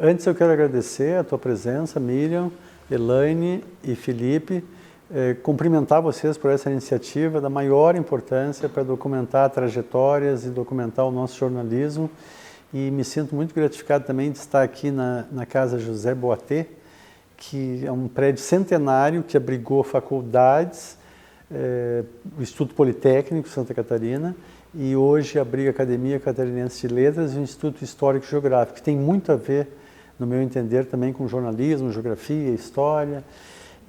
Antes eu quero agradecer a tua presença, Miriam, Elaine e Felipe, cumprimentar vocês por essa iniciativa da maior importância para documentar trajetórias e documentar o nosso jornalismo. E me sinto muito gratificado também de estar aqui na Casa José Boatê, que é um prédio centenário que abrigou faculdades, o Instituto Politécnico de Santa Catarina, e hoje abriga a Academia Catarinense de Letras e o Instituto Histórico e Geográfico, que tem muito a ver, no meu entender, também com jornalismo, geografia, história.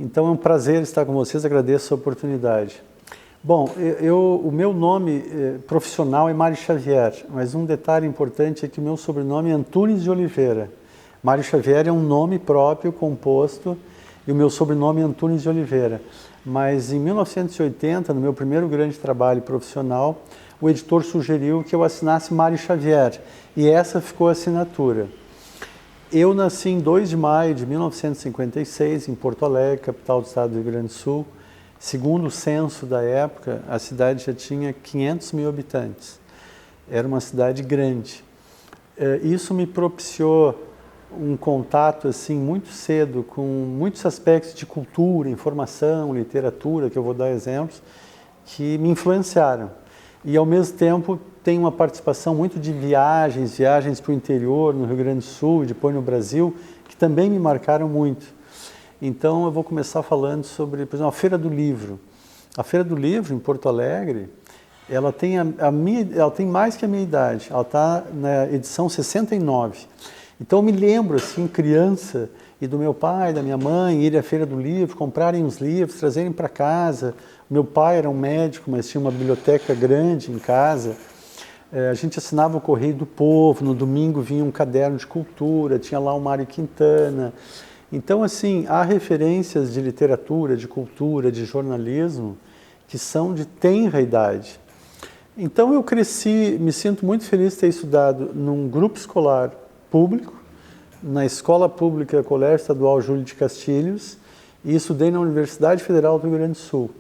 Então é um prazer estar com vocês, agradeço a oportunidade. Bom, o meu nome profissional é Mário Xavier, mas um detalhe importante é que o meu sobrenome é Antunes de Oliveira. Mário Xavier é um nome próprio, composto, e o meu sobrenome é Antunes de Oliveira. Mas em 1980, no meu primeiro grande trabalho profissional, o editor sugeriu que eu assinasse Mário Xavier, e essa ficou a assinatura. Eu nasci em 2 de maio de 1956, em Porto Alegre, capital do estado do Rio Grande do Sul. Segundo o censo da época, a cidade já tinha 500 mil habitantes. Era uma cidade grande. Isso me propiciou um contato assim muito cedo com muitos aspectos de cultura, informação, literatura, que eu vou dar exemplos, que me influenciaram. E ao mesmo tempo tem uma participação muito de viagens para o interior, no Rio Grande do Sul e depois no Brasil, que também me marcaram muito. Então eu vou começar falando sobre, por exemplo, a Feira do Livro. A Feira do Livro, em Porto Alegre, ela tem, ela tem mais que a minha idade, ela está na edição 69. Então eu me lembro, assim, criança, e do meu pai, da minha mãe, ir à Feira do Livro, comprarem os livros, trazerem para casa. Meu pai era um médico, mas tinha uma biblioteca grande em casa. A gente assinava o Correio do Povo, no domingo vinha um caderno de cultura, tinha lá o Mário Quintana. Então, assim, há referências de literatura, de cultura, de jornalismo, que são de tenra idade. Então eu cresci, me sinto muito feliz de ter estudado num grupo escolar público, na Escola Pública Colégio Estadual Júlio de Castilhos, e estudei na Universidade Federal do Rio Grande do Sul.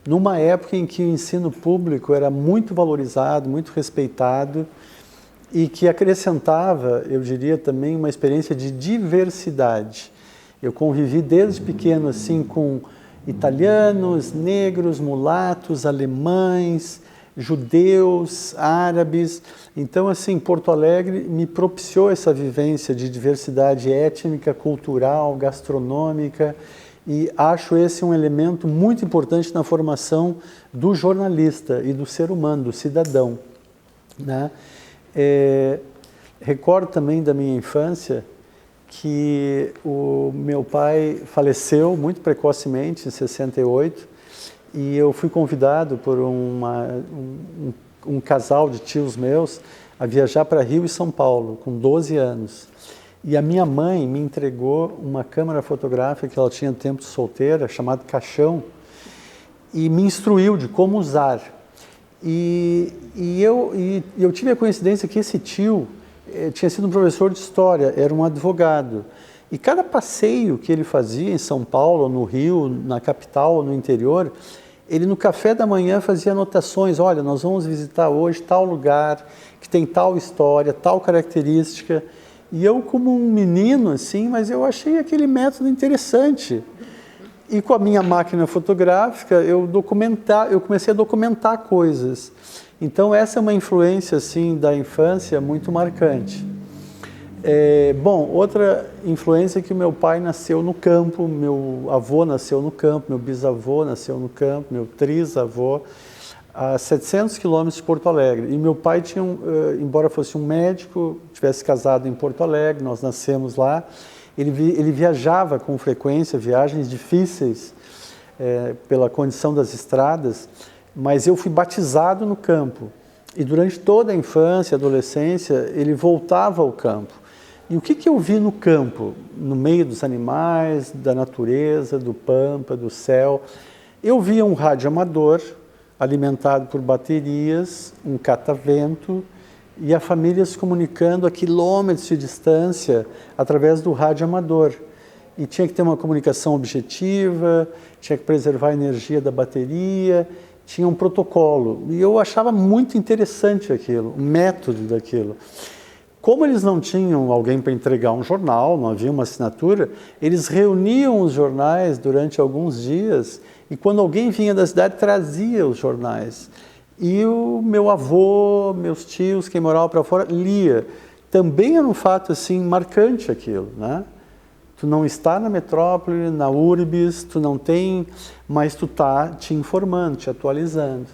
Numa época em que o ensino público era muito valorizado, muito respeitado, e que acrescentava, eu diria também, uma experiência de diversidade. Eu convivi desde pequeno assim com italianos, negros, mulatos, alemães, judeus, árabes. Então, assim, Porto Alegre me propiciou essa vivência de diversidade étnica, cultural, gastronômica, e acho esse um elemento muito importante na formação do jornalista e do ser humano, do cidadão, né? Recordo também da minha infância que o meu pai faleceu muito precocemente, em 68, e eu fui convidado por um casal de tios meus a viajar para Rio e São Paulo, com 12 anos. E a minha mãe me entregou uma câmera fotográfica que ela tinha no tempo de solteira, chamada Caixão, e me instruiu de como usar. E eu tive a coincidência que esse tio tinha sido um professor de história, era um advogado. E cada passeio que ele fazia em São Paulo, no Rio, na capital, no interior, ele no café da manhã fazia anotações. Olha, nós vamos visitar hoje tal lugar, que tem tal história, tal característica. E eu, como um menino, assim, mas eu achei aquele método interessante. E com a minha máquina fotográfica, eu comecei a documentar coisas. Então, essa é uma influência, assim, da infância muito marcante. Bom, outra influência é que o meu pai nasceu no campo, meu avô nasceu no campo, meu bisavô nasceu no campo, meu trisavô, a 700 quilômetros de Porto Alegre. E meu pai tinha, embora fosse um médico, tivesse casado em Porto Alegre, nós nascemos lá, ele viajava com frequência, viagens difíceis pela condição das estradas, mas eu fui batizado no campo. E durante toda a infância e adolescência, ele voltava ao campo. E o que eu vi no campo, no meio dos animais, da natureza, do pampa, do céu? Eu via um rádio amador, alimentado por baterias, um catavento, e a família se comunicando a quilômetros de distância através do rádio amador. E tinha que ter uma comunicação objetiva, tinha que preservar a energia da bateria, tinha um protocolo. E eu achava muito interessante aquilo, o método daquilo. Como eles não tinham alguém para entregar um jornal, não havia uma assinatura, eles reuniam os jornais durante alguns dias e quando alguém vinha da cidade trazia os jornais. E o meu avô, meus tios, quem morava para fora, lia. Também era um fato assim marcante aquilo, né? Tu não está na metrópole, na urbis, tu não tem, mas tu está te informando, te atualizando.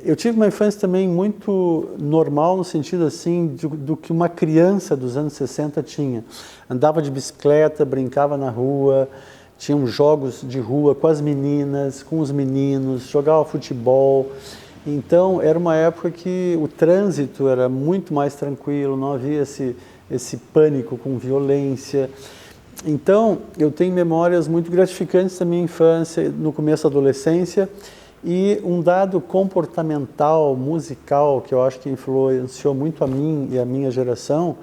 Eu tive uma infância também muito normal no sentido assim do que uma criança dos anos 60 tinha. Andava de bicicleta, brincava na rua, tinham jogos de rua com as meninas, com os meninos, jogava futebol. Então era uma época que o trânsito era muito mais tranquilo, não havia esse pânico com violência. Então eu tenho memórias muito gratificantes da minha infância, no começo da adolescência. E um dado comportamental, musical, que eu acho que influenciou muito a mim e a minha geração,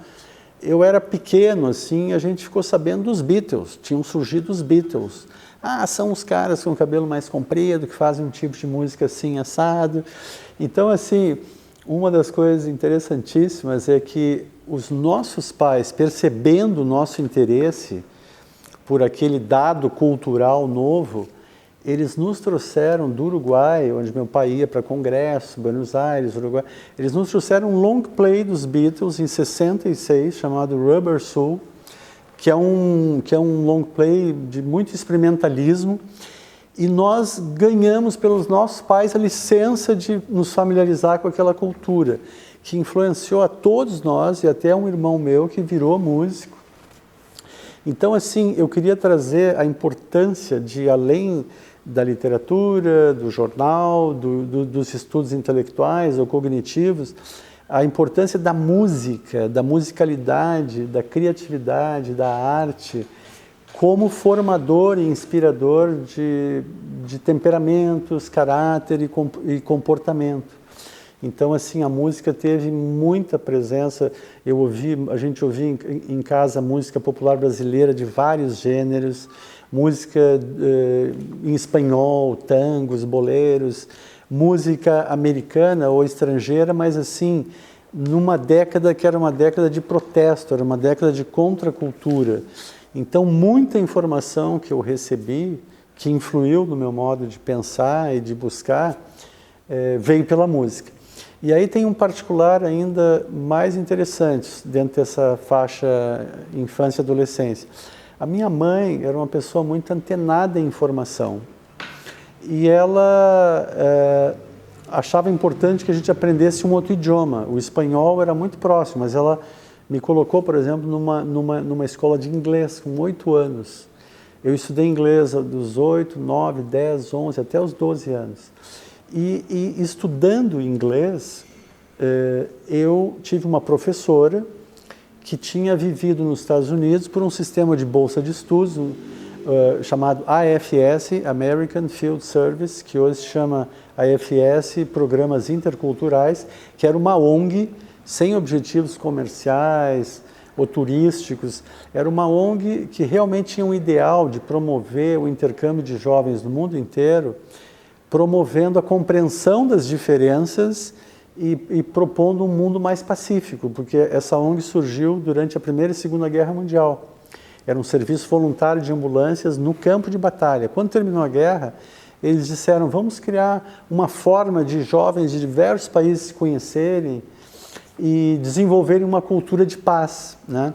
eu era pequeno, assim, a gente ficou sabendo dos Beatles, tinham surgido os Beatles. Ah, são os caras com o cabelo mais comprido, que fazem um tipo de música assim, assado. Então, assim, uma das coisas interessantíssimas é que os nossos pais, percebendo o nosso interesse por aquele dado cultural novo, eles nos trouxeram do Uruguai, onde meu pai ia para congresso, Buenos Aires, Uruguai. Eles nos trouxeram um long play dos Beatles em 66, chamado Rubber Soul, que é um long play de muito experimentalismo. E nós ganhamos pelos nossos pais a licença de nos familiarizar com aquela cultura, que influenciou a todos nós e até um irmão meu que virou músico. Então, assim, eu queria trazer a importância de, além da literatura, do jornal, dos estudos intelectuais ou cognitivos, a importância da música, da musicalidade, da criatividade, da arte, como formador e inspirador de temperamentos, caráter e comportamento. Então, assim, a música teve muita presença. A gente ouvia em casa música popular brasileira de vários gêneros, música em espanhol, tangos, boleros, música americana ou estrangeira, mas assim, numa década que era uma década de protesto, era uma década de contracultura. Então, muita informação que eu recebi, que influiu no meu modo de pensar e de buscar, veio pela música. E aí tem um particular ainda mais interessante dentro dessa faixa infância e adolescência. A minha mãe era uma pessoa muito antenada em informação e ela achava importante que a gente aprendesse um outro idioma. O espanhol era muito próximo, mas ela me colocou, por exemplo, numa escola de inglês com 8 anos. Eu estudei inglês dos 8, 9, 10, 11, até os 12 anos. E estudando inglês, eu tive uma professora que tinha vivido nos Estados Unidos por um sistema de bolsa de estudos chamado AFS, American Field Service, que hoje se chama AFS, Programas Interculturais, que era uma ONG sem objetivos comerciais ou turísticos. Era uma ONG que realmente tinha um ideal de promover o intercâmbio de jovens do mundo inteiro, promovendo a compreensão das diferenças e propondo um mundo mais pacífico, porque essa ONG surgiu durante a Primeira e Segunda Guerra Mundial. Era um serviço voluntário de ambulâncias no campo de batalha. Quando terminou a guerra, eles disseram, vamos criar uma forma de jovens de diversos países se conhecerem e desenvolverem uma cultura de paz, né?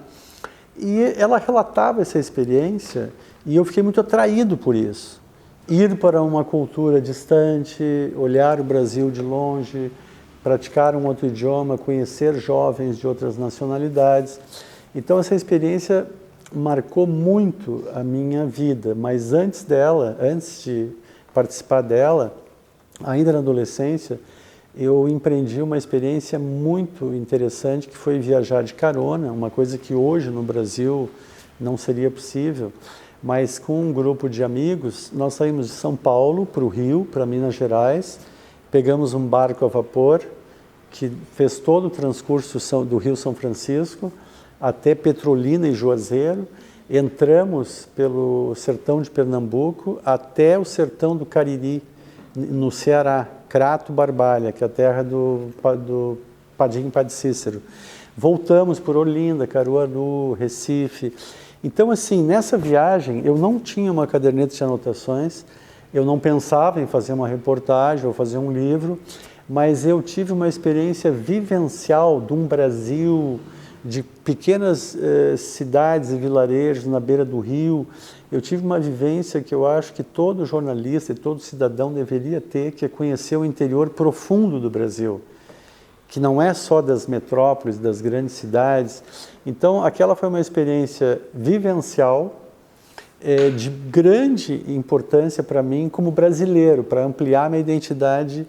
E ela relatava essa experiência e eu fiquei muito atraído por isso. Ir para uma cultura distante, olhar o Brasil de longe, praticar um outro idioma, conhecer jovens de outras nacionalidades. Então essa experiência marcou muito a minha vida, mas antes de participar dela, ainda na adolescência, eu empreendi uma experiência muito interessante que foi viajar de carona, uma coisa que hoje no Brasil não seria possível. Mas com um grupo de amigos, nós saímos de São Paulo para o Rio, para Minas Gerais, pegamos um barco a vapor que fez todo o transcurso do Rio São Francisco até Petrolina e Juazeiro, entramos pelo sertão de Pernambuco até o sertão do Cariri, no Ceará, Crato Barbalha, que é a terra do Padim Padre Cícero. Voltamos por Olinda, Caruaru, Recife. Então, assim, nessa viagem, eu não tinha uma caderneta de anotações, eu não pensava em fazer uma reportagem ou fazer um livro, mas eu tive uma experiência vivencial de um Brasil, de pequenas cidades e vilarejos na beira do rio. Eu tive uma vivência que eu acho que todo jornalista e todo cidadão deveria ter, que é conhecer o interior profundo do Brasil, que não é só das metrópoles, das grandes cidades. Então, aquela foi uma experiência vivencial, de grande importância para mim como brasileiro, para ampliar minha identidade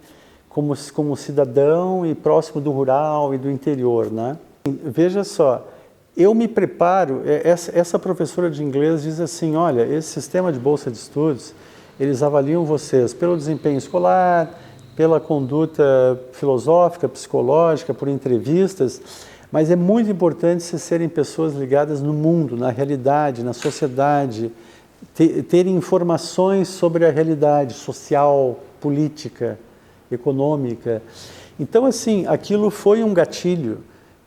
como cidadão e próximo do rural e do interior, né? Veja só, eu me preparo, essa professora de inglês diz assim, olha, esse sistema de bolsa de estudos, eles avaliam vocês pelo desempenho escolar, pela conduta filosófica, psicológica, por entrevistas, mas é muito importante vocês serem pessoas ligadas no mundo, na realidade, na sociedade, terem informações sobre a realidade social, política, econômica. Então, assim, aquilo foi um gatilho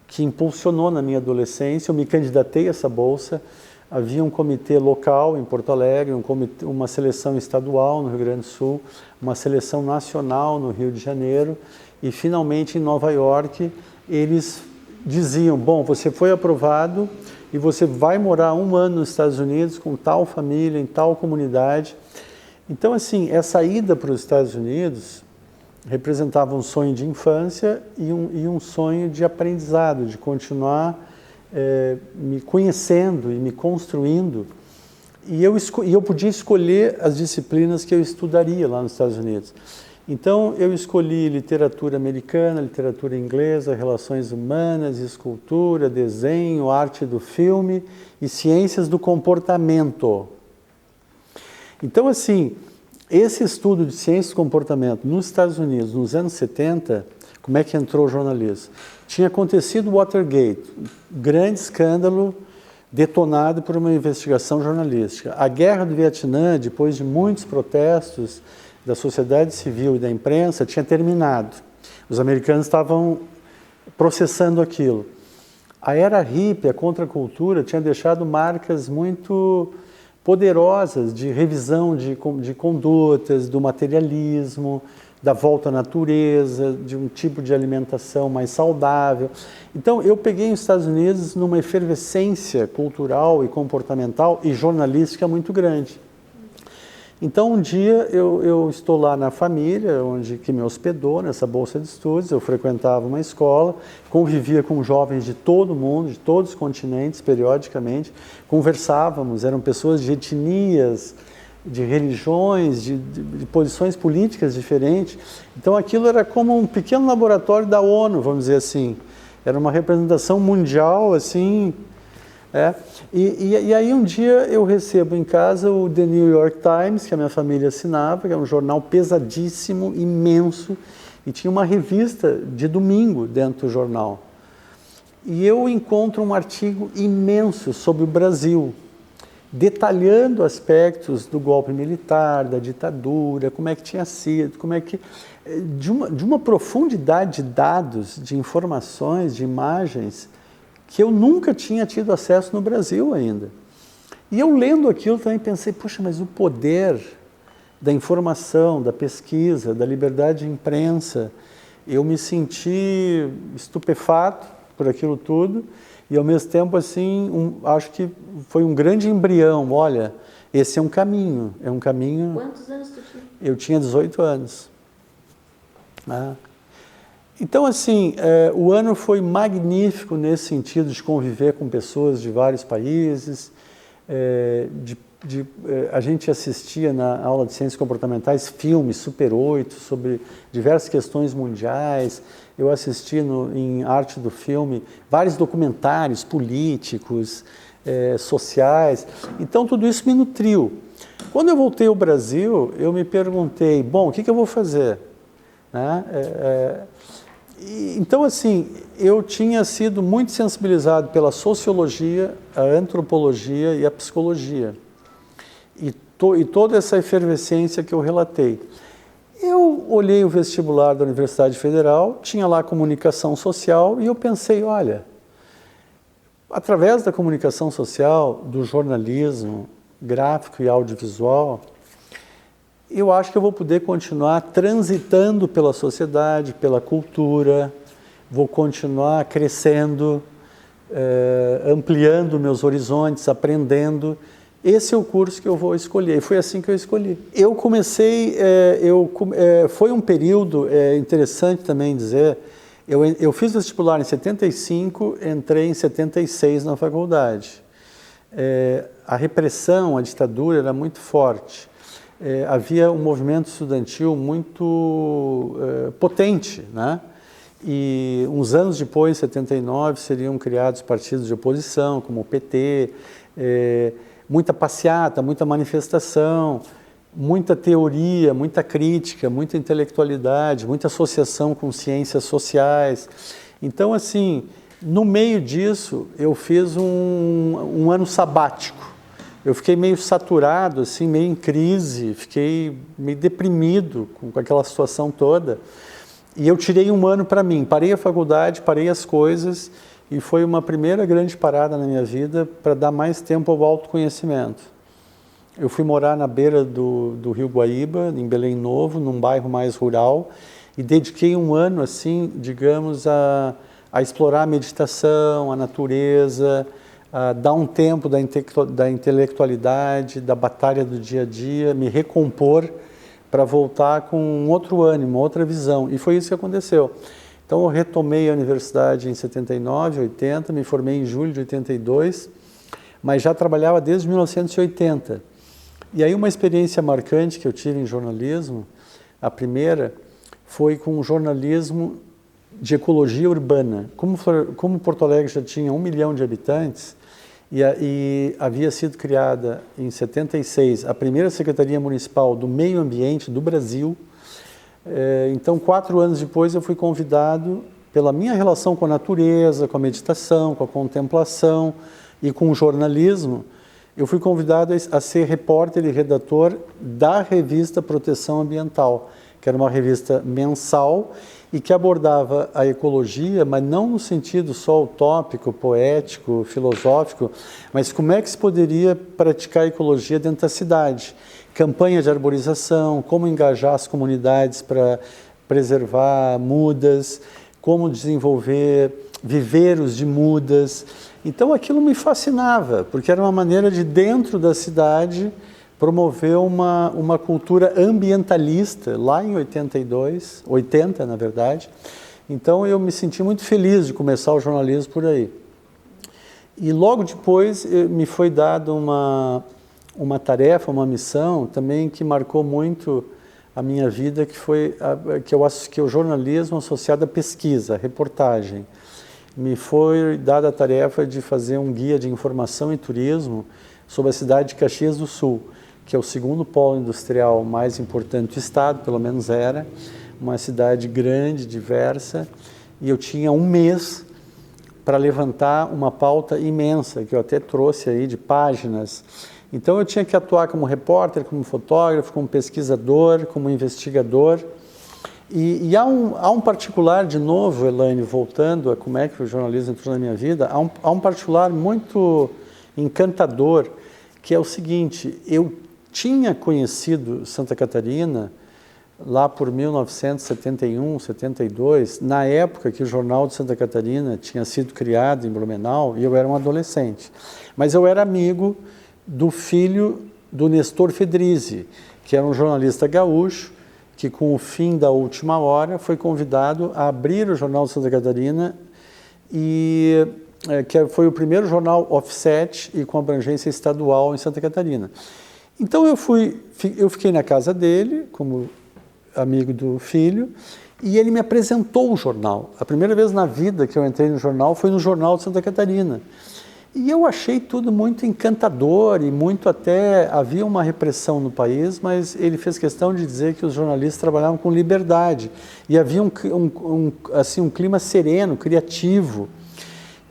que impulsionou na minha adolescência. Eu me candidatei a essa bolsa, havia um comitê local em Porto Alegre, uma seleção estadual no Rio Grande do Sul, uma seleção nacional no Rio de Janeiro, e finalmente em Nova York eles diziam, bom, você foi aprovado e você vai morar 1 ano nos Estados Unidos com tal família, em tal comunidade. Então, assim, essa ida para os Estados Unidos representava um sonho de infância e um sonho de aprendizado, de continuar me conhecendo e me construindo. E eu podia escolher as disciplinas que eu estudaria lá nos Estados Unidos. Então, eu escolhi literatura americana, literatura inglesa, relações humanas, escultura, desenho, arte do filme e ciências do comportamento. Então, assim, esse estudo de ciências do comportamento nos Estados Unidos, nos anos 70, como é que entrou o jornalismo? Tinha acontecido o Watergate, grande escândalo detonado por uma investigação jornalística. A Guerra do Vietnã, depois de muitos protestos da sociedade civil e da imprensa, tinha terminado. Os americanos estavam processando aquilo. A era hippie, a contracultura, tinha deixado marcas muito poderosas de revisão de condutas, do materialismo, da volta à natureza, de um tipo de alimentação mais saudável. Então, eu peguei os Estados Unidos numa efervescência cultural e comportamental e jornalística muito grande. Então, um dia, eu estou lá na família, que me hospedou, nessa bolsa de estudos, eu frequentava uma escola, convivia com jovens de todo mundo, de todos os continentes, periodicamente, conversávamos, eram pessoas de etnias, de religiões, de posições políticas diferentes. Então, aquilo era como um pequeno laboratório da ONU, vamos dizer assim. Era uma representação mundial, assim. E aí um dia eu recebo em casa o The New York Times, que a minha família assinava, que é um jornal pesadíssimo, imenso, e tinha uma revista de domingo dentro do jornal. E eu encontro um artigo imenso sobre o Brasil, detalhando aspectos do golpe militar, da ditadura, como é que tinha sido, como é que... de uma profundidade de dados, de informações, de imagens, que eu nunca tinha tido acesso no Brasil ainda. E eu lendo aquilo também pensei, puxa, mas o poder da informação, da pesquisa, da liberdade de imprensa, eu me senti estupefato por aquilo tudo e ao mesmo tempo assim, acho que foi um grande embrião, olha, esse é um caminho. Quantos anos tu tinha? Eu tinha 18 anos. Então, assim, o ano foi magnífico nesse sentido de conviver com pessoas de vários países, a gente assistia na aula de ciências comportamentais filmes Super 8 sobre diversas questões mundiais, eu assisti em arte do filme vários documentários políticos, sociais, então tudo isso me nutriu. Quando eu voltei ao Brasil, eu me perguntei, bom, o que eu vou fazer? Então, assim, eu tinha sido muito sensibilizado pela sociologia, a antropologia e a psicologia. E toda essa efervescência que eu relatei. Eu olhei o vestibular da Universidade Federal, tinha lá comunicação social e eu pensei, olha, através da comunicação social, do jornalismo gráfico e audiovisual, eu acho que eu vou poder continuar transitando pela sociedade, pela cultura, vou continuar crescendo, ampliando meus horizontes, aprendendo. Esse é o curso que eu vou escolher, e foi assim que eu escolhi. Eu comecei, foi um período interessante também dizer, eu fiz vestibular em 75, entrei em 76 na faculdade. A repressão, a ditadura era muito forte. Havia um movimento estudantil muito potente, né? E uns anos depois, em 79, seriam criados partidos de oposição, como o PT, muita passeata, muita manifestação, muita teoria, muita crítica, muita intelectualidade, muita associação com ciências sociais. Então, assim, no meio disso, eu fiz um ano sabático. Eu fiquei meio saturado, assim, meio em crise, fiquei meio deprimido com aquela situação toda. E eu tirei um ano para mim, parei a faculdade, parei as coisas, e foi uma primeira grande parada na minha vida para dar mais tempo ao autoconhecimento. Eu fui morar na beira do Rio Guaíba, em Belém Novo, num bairro mais rural, e dediquei um ano, assim, digamos, a explorar a meditação, a natureza, a dar um tempo da intelectualidade, da batalha do dia a dia, me recompor para voltar com um outro ânimo, outra visão. E foi isso que aconteceu. Então, eu retomei a universidade em 79, 80, me formei em julho de 82, mas já trabalhava desde 1980. E aí uma experiência marcante que eu tive em jornalismo, a primeira, foi com o jornalismo de ecologia urbana. Como Porto Alegre já tinha 1 milhão de habitantes, e havia sido criada em 76 a primeira Secretaria Municipal do Meio Ambiente do Brasil, então 4 anos depois eu fui convidado, pela minha relação com a natureza, com a meditação, com a contemplação e com o jornalismo, eu fui convidado a ser repórter e redator da revista Proteção Ambiental, que era uma revista mensal e que abordava a ecologia, mas não no sentido só utópico, poético, filosófico, mas como é que se poderia praticar a ecologia dentro da cidade. Campanha de arborização, como engajar as comunidades para preservar mudas, como desenvolver viveiros de mudas. Então aquilo me fascinava, porque era uma maneira de, dentro da cidade, promoveu uma cultura ambientalista, lá em 80 na verdade. Então eu me senti muito feliz de começar o jornalismo por aí. E logo depois me foi dada uma tarefa, uma missão também que marcou muito a minha vida, que foi que o jornalismo associado à pesquisa, à reportagem. Me foi dada a tarefa de fazer um guia de informação e turismo sobre a cidade de Caxias do Sul, que é o segundo polo industrial mais importante do estado, pelo menos era, uma cidade grande, diversa, e eu tinha um mês para levantar uma pauta imensa, que eu até trouxe aí de páginas. Então eu tinha que atuar como repórter, como fotógrafo, como pesquisador, como investigador. E há um particular, de novo, Elaine, voltando a como é que o jornalismo entrou na minha vida, há um particular muito encantador, que é o seguinte: eu tinha conhecido Santa Catarina lá por 1971, 72, na época que o Jornal de Santa Catarina tinha sido criado em Blumenau, e eu era um adolescente. Mas eu era amigo do filho do Nestor Fedrizzi, que era um jornalista gaúcho, que com o fim da Última Hora foi convidado a abrir o Jornal de Santa Catarina, e que foi o primeiro jornal offset e com abrangência estadual em Santa Catarina. Então eu fiquei na casa dele, como amigo do filho, e ele me apresentou o jornal. A primeira vez na vida que eu entrei no jornal foi no Jornal de Santa Catarina. E eu achei tudo muito encantador e muito até... Havia uma repressão no país, mas ele fez questão de dizer que os jornalistas trabalhavam com liberdade. E havia um clima sereno, criativo,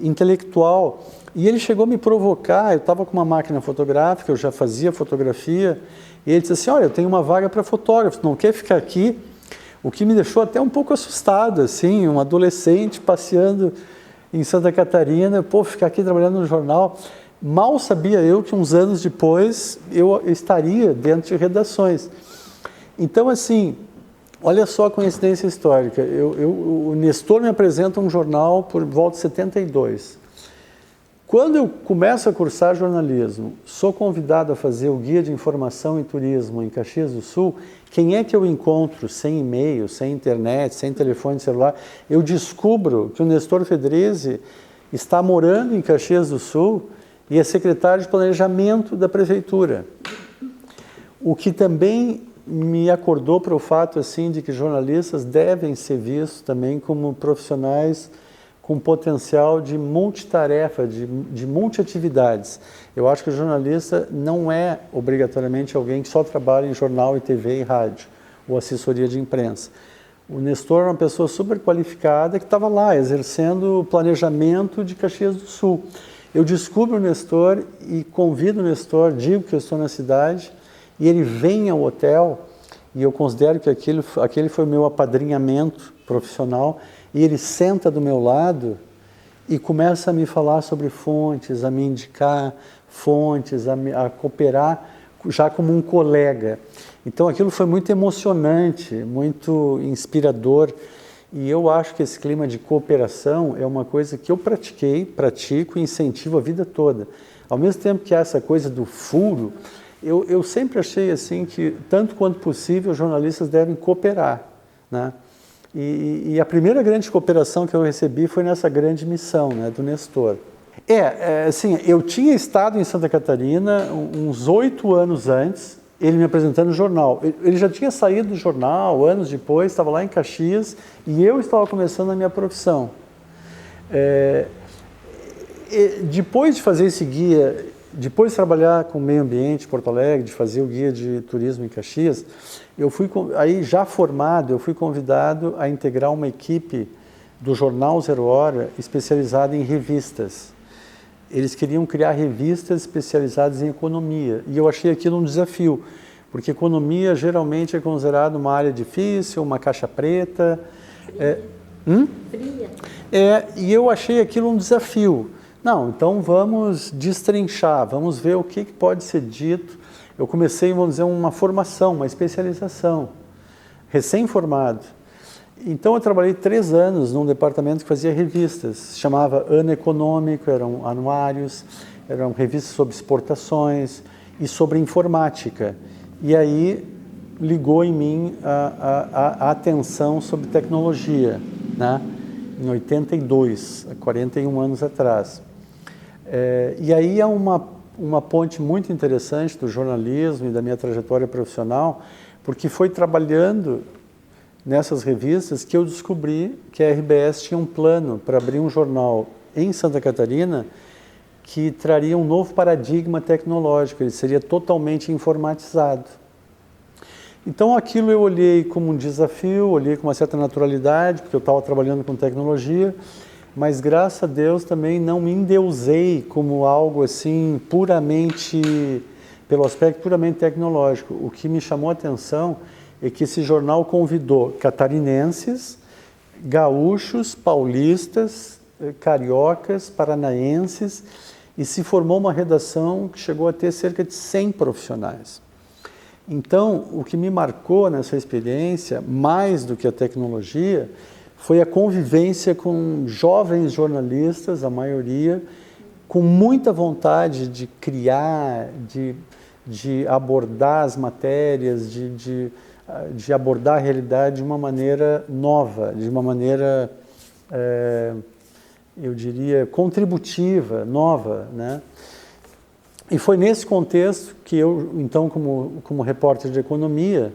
intelectual. E ele chegou a me provocar, eu estava com uma máquina fotográfica, eu já fazia fotografia, e ele disse assim, olha, eu tenho uma vaga para fotógrafo, não quer ficar aqui? O que me deixou até um pouco assustado, assim, um adolescente passeando em Santa Catarina, ficar aqui trabalhando no jornal. Mal sabia eu que uns anos depois eu estaria dentro de redações. Então, assim, olha só a coincidência histórica. O Nestor me apresenta um jornal por volta de 72. Quando eu começo a cursar jornalismo, sou convidado a fazer o guia de informação e turismo em Caxias do Sul, quem é que eu encontro sem e-mail, sem internet, sem telefone celular? Eu descubro que o Nestor Fedrese está morando em Caxias do Sul e é secretário de planejamento da prefeitura. O que também me acordou para o fato assim, de que jornalistas devem ser vistos também como profissionais com potencial de multitarefa, de multiatividades. Eu acho que o jornalista não é obrigatoriamente alguém que só trabalha em jornal e TV e rádio, ou assessoria de imprensa. O Nestor é uma pessoa super qualificada que estava lá, exercendo o planejamento de Caxias do Sul. Eu descubro o Nestor e convido o Nestor, digo que eu estou na cidade, e ele vem ao hotel, e eu considero que aquele foi o meu apadrinhamento profissional, e ele senta do meu lado e começa a me falar sobre fontes, a me indicar fontes, a cooperar já como um colega. Então aquilo foi muito emocionante, muito inspirador, e eu acho que esse clima de cooperação é uma coisa que eu pratico e incentivo a vida toda. Ao mesmo tempo que há essa coisa do furo, eu sempre achei assim que, tanto quanto possível, os jornalistas devem cooperar, né? E a primeira grande cooperação que eu recebi foi nessa grande missão, né, do Nestor. Assim, eu tinha estado em Santa Catarina uns 8 anos antes, ele me apresentando no jornal. Ele já tinha saído do jornal, anos depois, estava lá em Caxias, e eu estava começando a minha profissão. Depois de fazer esse guia, depois de trabalhar com o meio ambiente em Porto Alegre, de fazer o guia de turismo em Caxias, aí já formado, eu fui convidado a integrar uma equipe do jornal Zero Hora especializada em revistas. Eles queriam criar revistas especializadas em economia, e eu achei aquilo um desafio, porque economia geralmente é considerada uma área difícil, uma caixa preta. Fria. E eu achei aquilo um desafio. Não, então vamos destrinchar, vamos ver o que pode ser dito. Eu comecei, vamos dizer, uma formação, uma especialização, recém-formado. Então eu trabalhei 3 anos num departamento que fazia revistas, se chamava Ano Econômico, eram anuários, eram revistas sobre exportações e sobre informática. E aí ligou em mim a atenção sobre tecnologia, né? Em 82, há 41 anos atrás. E aí é uma ponte muito interessante do jornalismo e da minha trajetória profissional, porque foi trabalhando nessas revistas que eu descobri que a RBS tinha um plano para abrir um jornal em Santa Catarina que traria um novo paradigma tecnológico, ele seria totalmente informatizado. Então aquilo eu olhei como um desafio, olhei com uma certa naturalidade, porque eu estava trabalhando com tecnologia, mas graças a Deus também não me endeusei como algo assim puramente, pelo aspecto puramente tecnológico. O que me chamou a atenção é que esse jornal convidou catarinenses, gaúchos, paulistas, cariocas, paranaenses, e se formou uma redação que chegou a ter cerca de 100 profissionais. Então, o que me marcou nessa experiência, mais do que a tecnologia, foi a convivência com jovens jornalistas, a maioria, com muita vontade de criar, de abordar as matérias, de abordar a realidade de uma maneira nova, de uma maneira, eu diria, contributiva, nova, né? E foi nesse contexto que eu, então, como repórter de economia,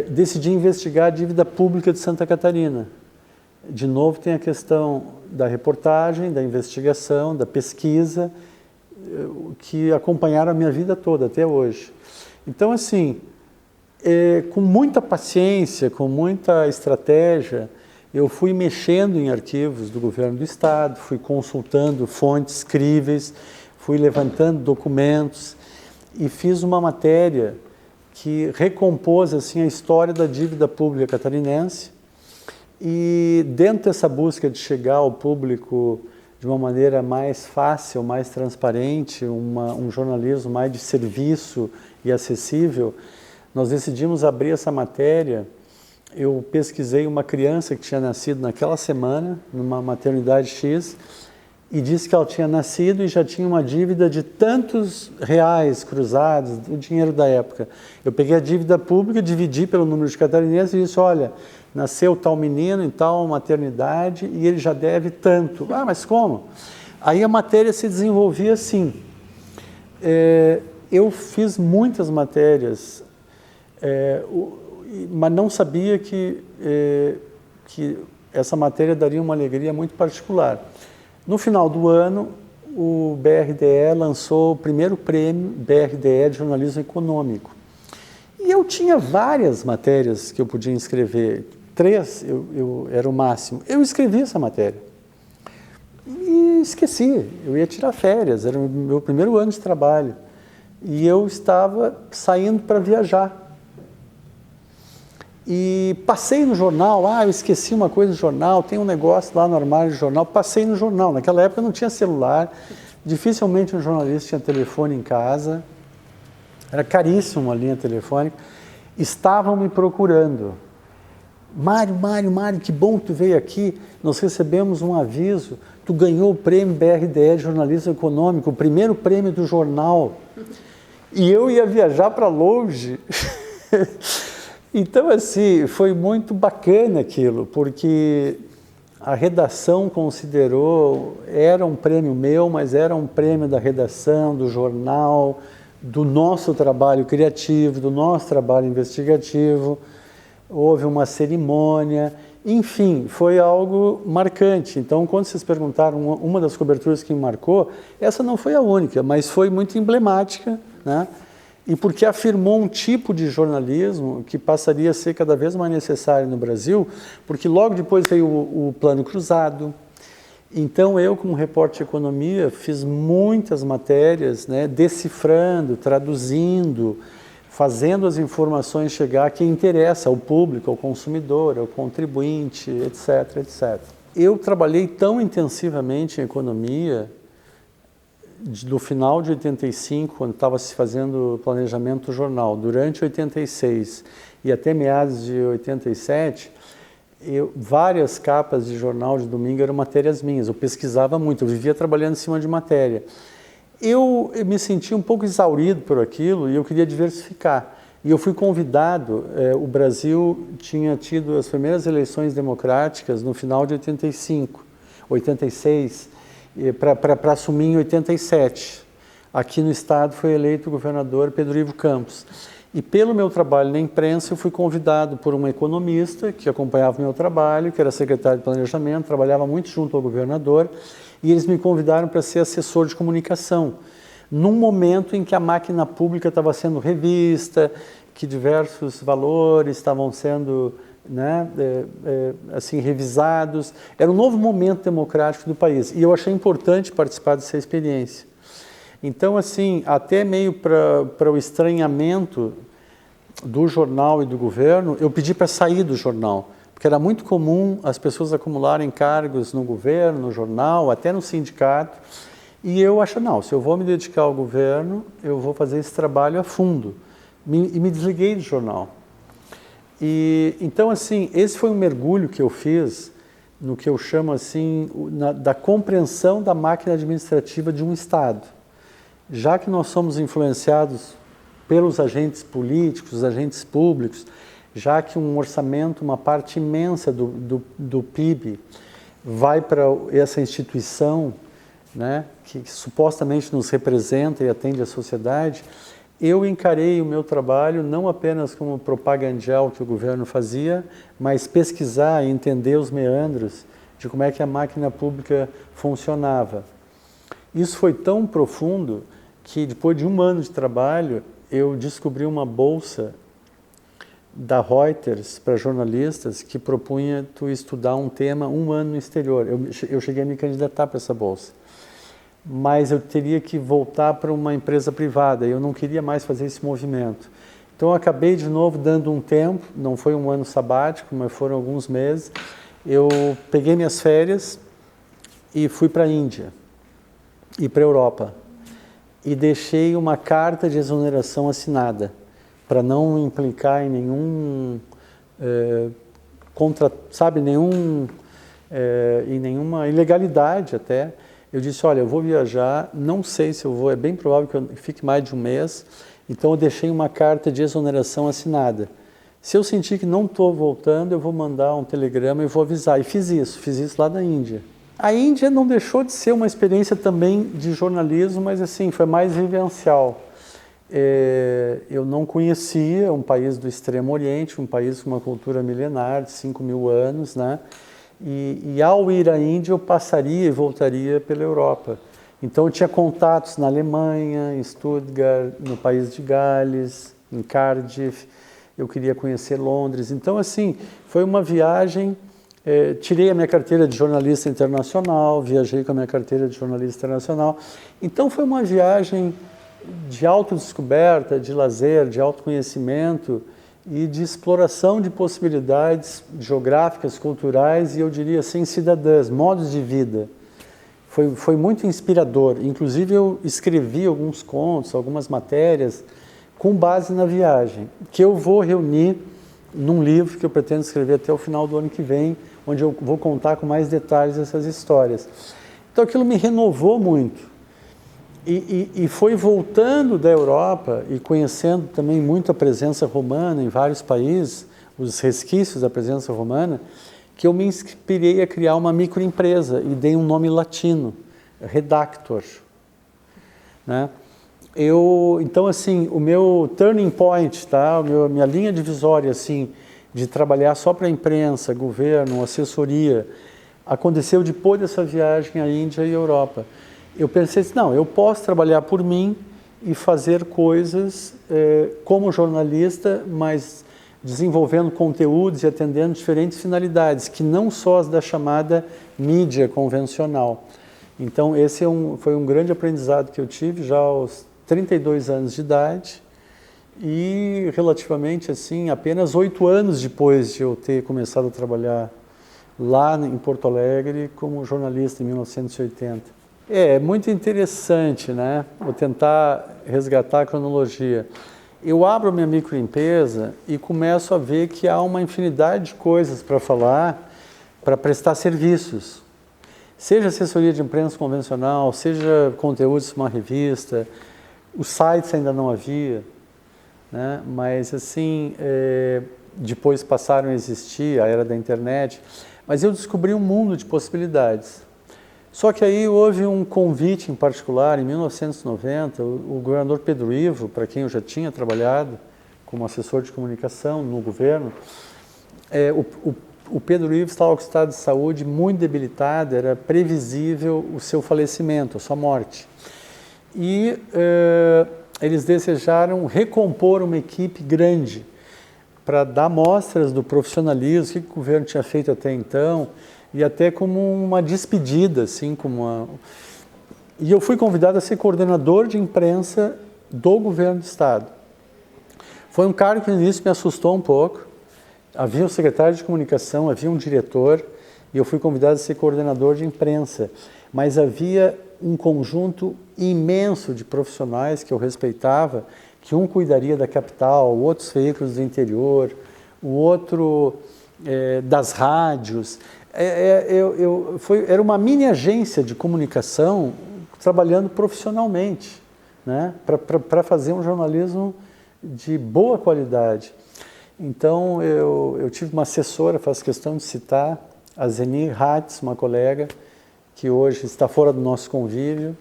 decidi investigar a dívida pública de Santa Catarina. De novo, tem a questão da reportagem, da investigação, da pesquisa, que acompanharam a minha vida toda, até hoje. Então, assim, com muita paciência, com muita estratégia, eu fui mexendo em arquivos do governo do estado, fui consultando fontes críveis, fui levantando documentos e fiz uma matéria que recompôs assim, a história da dívida pública catarinense. E dentro dessa busca de chegar ao público de uma maneira mais fácil, mais transparente, um jornalismo mais de serviço e acessível, nós decidimos abrir essa matéria. Eu pesquisei uma criança que tinha nascido naquela semana, numa maternidade X, e disse que ela tinha nascido e já tinha uma dívida de tantos reais cruzados, o dinheiro da época. Eu peguei a dívida pública, dividi pelo número de catarinenses e disse, olha, nasceu tal menino em tal maternidade e ele já deve tanto. Ah, mas como? Aí a matéria se desenvolvia assim. Eu fiz muitas matérias, mas não sabia que essa matéria daria uma alegria muito particular. No final do ano, o BRDE lançou o primeiro prêmio BRDE de jornalismo econômico. E eu tinha várias matérias que eu podia escrever, 3 era o máximo. Eu escrevi essa matéria e esqueci, eu ia tirar férias, era o meu primeiro ano de trabalho. E eu estava saindo para viajar. E passei no jornal, eu esqueci uma coisa no jornal, tem um negócio lá no armário do jornal, passei no jornal. Naquela época não tinha celular, dificilmente um jornalista tinha telefone em casa, era caríssimo uma linha telefônica. Estavam me procurando. Mário, que bom que tu veio aqui, nós recebemos um aviso, tu ganhou o prêmio BRDE de jornalismo econômico, o primeiro prêmio do jornal. E eu ia viajar para longe. Então, assim, foi muito bacana aquilo, porque a redação considerou, era um prêmio meu, mas era um prêmio da redação, do jornal, do nosso trabalho criativo, do nosso trabalho investigativo. Houve uma cerimônia, enfim, foi algo marcante. Então, quando vocês perguntaram, uma das coberturas que me marcou, essa não foi a única, mas foi muito emblemática, né? E porque afirmou um tipo de jornalismo que passaria a ser cada vez mais necessário no Brasil, porque logo depois veio o Plano Cruzado. Então, eu, como repórter de economia, fiz muitas matérias, né, decifrando, traduzindo, fazendo as informações chegar a quem interessa, ao público, ao consumidor, ao contribuinte, etc, etc. Eu trabalhei tão intensivamente em economia, do final de 85, quando estava se fazendo o planejamento do jornal, durante 86 e até meados de 87, várias capas de jornal de domingo eram matérias minhas. Eu pesquisava muito, eu vivia trabalhando em cima de matéria. Eu me senti um pouco exaurido por aquilo e eu queria diversificar. E eu fui convidado, o Brasil tinha tido as primeiras eleições democráticas no final de 85, 86, para assumir em 87. Aqui no estado foi eleito o governador Pedro Ivo Campos. E pelo meu trabalho na imprensa, eu fui convidado por uma economista que acompanhava o meu trabalho, que era secretário de planejamento, trabalhava muito junto ao governador, e eles me convidaram para ser assessor de comunicação, num momento em que a máquina pública estava sendo revista, que diversos valores estavam sendo assim, revisados. Era um novo momento democrático do país e eu achei importante participar dessa experiência. Então, assim, até meio para o estranhamento do jornal e do governo, eu pedi para sair do jornal, porque era muito comum as pessoas acumularem cargos no governo, no jornal, até no sindicato, e eu achei, não, se eu vou me dedicar ao governo, eu vou fazer esse trabalho a fundo. E me desliguei do jornal. Então, assim, esse foi um mergulho que eu fiz no que eu chamo, assim, da compreensão da máquina administrativa de um Estado. Já que nós somos influenciados pelos agentes políticos, os agentes públicos, já que um orçamento, uma parte imensa do PIB vai para essa instituição, né, que supostamente nos representa e atende a sociedade, eu encarei o meu trabalho não apenas como propagandial que o governo fazia, mas pesquisar e entender os meandros de como é que a máquina pública funcionava. Isso foi tão profundo que depois de 1 ano de trabalho, eu descobri uma bolsa da Reuters para jornalistas que propunha tu estudar um tema um ano no exterior. Eu cheguei a me candidatar para essa bolsa, mas eu teria que voltar para uma empresa privada, eu não queria mais fazer esse movimento. Então eu acabei de novo dando um tempo, não foi um ano sabático, mas foram alguns meses. Eu peguei minhas férias e fui para a Índia e para a Europa e deixei uma carta de exoneração assinada, para não implicar em nenhum em nenhuma ilegalidade até. Eu disse, olha, eu vou viajar, não sei se eu vou, é bem provável que eu fique mais de um mês, então eu deixei uma carta de exoneração assinada. Se eu sentir que não estou voltando, eu vou mandar um telegrama e vou avisar. E fiz isso lá na Índia. A Índia não deixou de ser uma experiência também de jornalismo, mas assim, foi mais vivencial. Eu não conhecia um país do Extremo Oriente, um país com uma cultura milenar de 5.000 anos, né? E ao ir à Índia eu passaria e voltaria pela Europa. Então eu tinha contatos na Alemanha, em Stuttgart, no país de Gales, em Cardiff, eu queria conhecer Londres. Então assim, foi uma viagem, tirei a minha carteira de jornalista internacional, viajei com a minha carteira de jornalista internacional. Então foi uma viagem de autodescoberta, de lazer, de autoconhecimento e de exploração de possibilidades geográficas, culturais e, eu diria assim, cidadãs, modos de vida. Foi muito inspirador. Inclusive, eu escrevi alguns contos, algumas matérias com base na viagem, que eu vou reunir num livro que eu pretendo escrever até o final do ano que vem, onde eu vou contar com mais detalhes essas histórias. Então, aquilo me renovou muito. E foi voltando da Europa e conhecendo também muito a presença romana em vários países, os resquícios da presença romana, que eu me inspirei a criar uma microempresa e dei um nome latino, Redactor. Né? Então, assim, o meu turning point, tá? Minha linha divisória assim, de trabalhar só para a imprensa, governo, assessoria, aconteceu depois dessa viagem à Índia e Europa. Eu pensei assim, não, eu posso trabalhar por mim e fazer coisas como jornalista, mas desenvolvendo conteúdos e atendendo diferentes finalidades, que não só as da chamada mídia convencional. Então, esse foi um grande aprendizado que eu tive já aos 32 anos de idade e relativamente assim, apenas 8 anos depois de eu ter começado a trabalhar lá em Porto Alegre como jornalista em 1980. É muito interessante, né? Vou tentar resgatar a cronologia. Eu abro minha microempresa e começo a ver que há uma infinidade de coisas para falar, para prestar serviços. Seja assessoria de imprensa convencional, seja conteúdos de uma revista, os sites ainda não havia, né? Mas assim, depois passaram a existir, a era da internet, mas eu descobri um mundo de possibilidades. Só que aí houve um convite em particular, em 1990, o governador Pedro Ivo, para quem eu já tinha trabalhado como assessor de comunicação no governo, o Pedro Ivo estava com o estado de saúde muito debilitado, era previsível o seu falecimento, a sua morte. E eles desejaram recompor uma equipe grande para dar mostras do profissionalismo, o que o governo tinha feito até então, e até como uma despedida, assim, E eu fui convidado a ser coordenador de imprensa do governo do estado. Foi um cargo que no início me assustou um pouco. Havia um secretário de comunicação, havia um diretor, e eu fui convidado a ser coordenador de imprensa. Mas havia um conjunto imenso de profissionais que eu respeitava, que um cuidaria da capital, outros veículos do interior, o outro das rádios. Era uma mini agência de comunicação trabalhando profissionalmente, né, para fazer um jornalismo de boa qualidade. Então, eu tive uma assessora, faço questão de citar, a Zeni Hatz, uma colega que hoje está fora do nosso convívio.